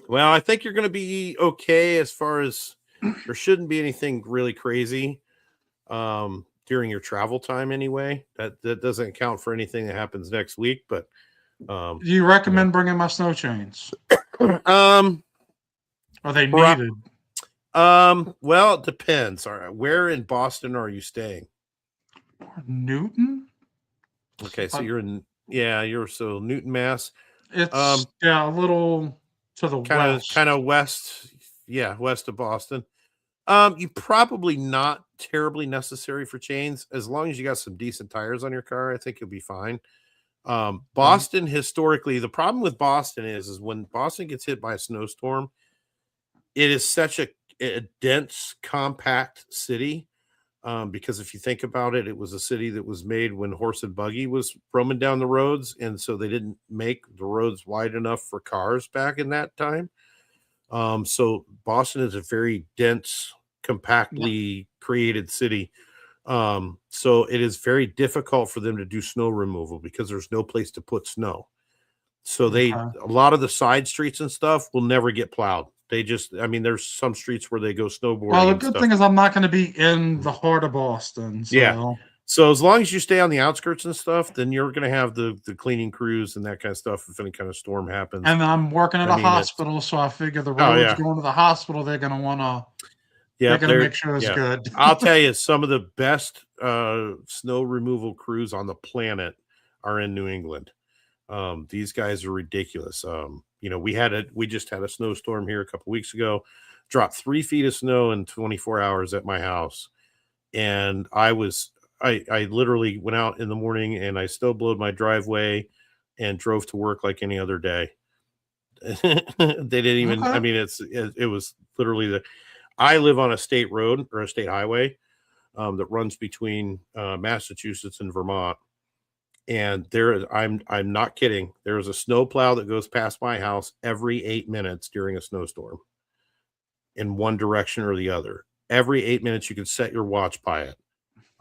Well, I think you're going to be okay as far as there shouldn't be anything really crazy during your travel time anyway. That doesn't account for anything that happens next week. But do you recommend bringing my snow chains? Are they needed? Well, it depends. All right, where in Boston are you staying? Newton. Okay, so you're Newton, Mass. It's a little to the west. Kind of west, west of Boston. You probably not terribly necessary for chains as long as you got some decent tires on your car. I think you'll be fine. Boston historically, the problem with Boston is when Boston gets hit by a snowstorm, it is such a dense, compact city. Because if you think about it, it was a city that was made when horse and buggy was roaming down the roads, and so they didn't make the roads wide enough for cars back in that time. So Boston is a very dense, compactly created city. So it is very difficult for them to do snow removal because there's no place to put snow. So a lot of the side streets and stuff will never get plowed. There's some streets where they go snowboarding. Well, the good thing is I'm not going to be in the heart of Boston. So. Yeah. So as long as you stay on the outskirts and stuff, then you're going to have the cleaning crews and that kind of stuff if any kind of storm happens. And I'm working at a hospital, so I figure the roads going to the hospital, they're going to want to they're going to make sure it's good. I'll tell you, some of the best snow removal crews on the planet are in New England. These guys are ridiculous. We just had a snowstorm here a couple weeks ago, dropped 3 feet of snow in 24 hours at my house. And I literally went out in the morning and I still blowed my driveway and drove to work like any other day. They didn't even, it was literally I live on a state road or a state highway that runs between Massachusetts and Vermont. And I'm not kidding. There is a snow plow that goes past my house every 8 minutes during a snowstorm in one direction or the other. Every 8 minutes, you can set your watch by it.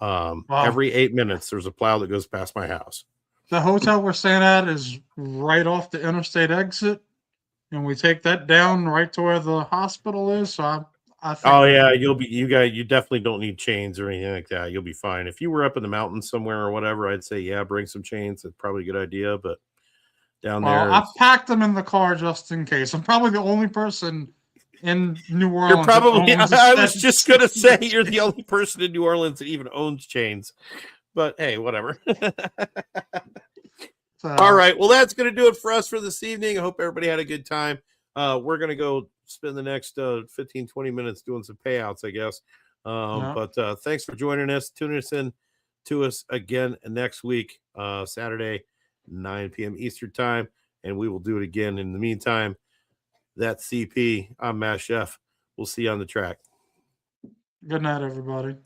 Wow. Every 8 minutes, there's a plow that goes past my house. The hotel we're staying at is right off the interstate exit, and we take that down right to where the hospital is. So I think you definitely don't need chains or anything like that. You'll be fine. If you were up in the mountains somewhere or whatever, I'd say, bring some chains. That's probably a good idea. But down there, I packed them in the car just in case. I'm probably the only person in New Orleans. You're probably, I was just going to say, you're the only person in New Orleans that even owns chains. But hey, whatever. All right. Well, that's going to do it for us for this evening. I hope everybody had a good time. We're going to go spend the next 15, 20 minutes doing some payouts, I guess. But thanks for joining us. Tune us in to us again next week, Saturday, 9 p.m. Eastern time. And we will do it again. In the meantime, that's CP. I'm Matt Chef. We'll see you on the track. Good night, everybody.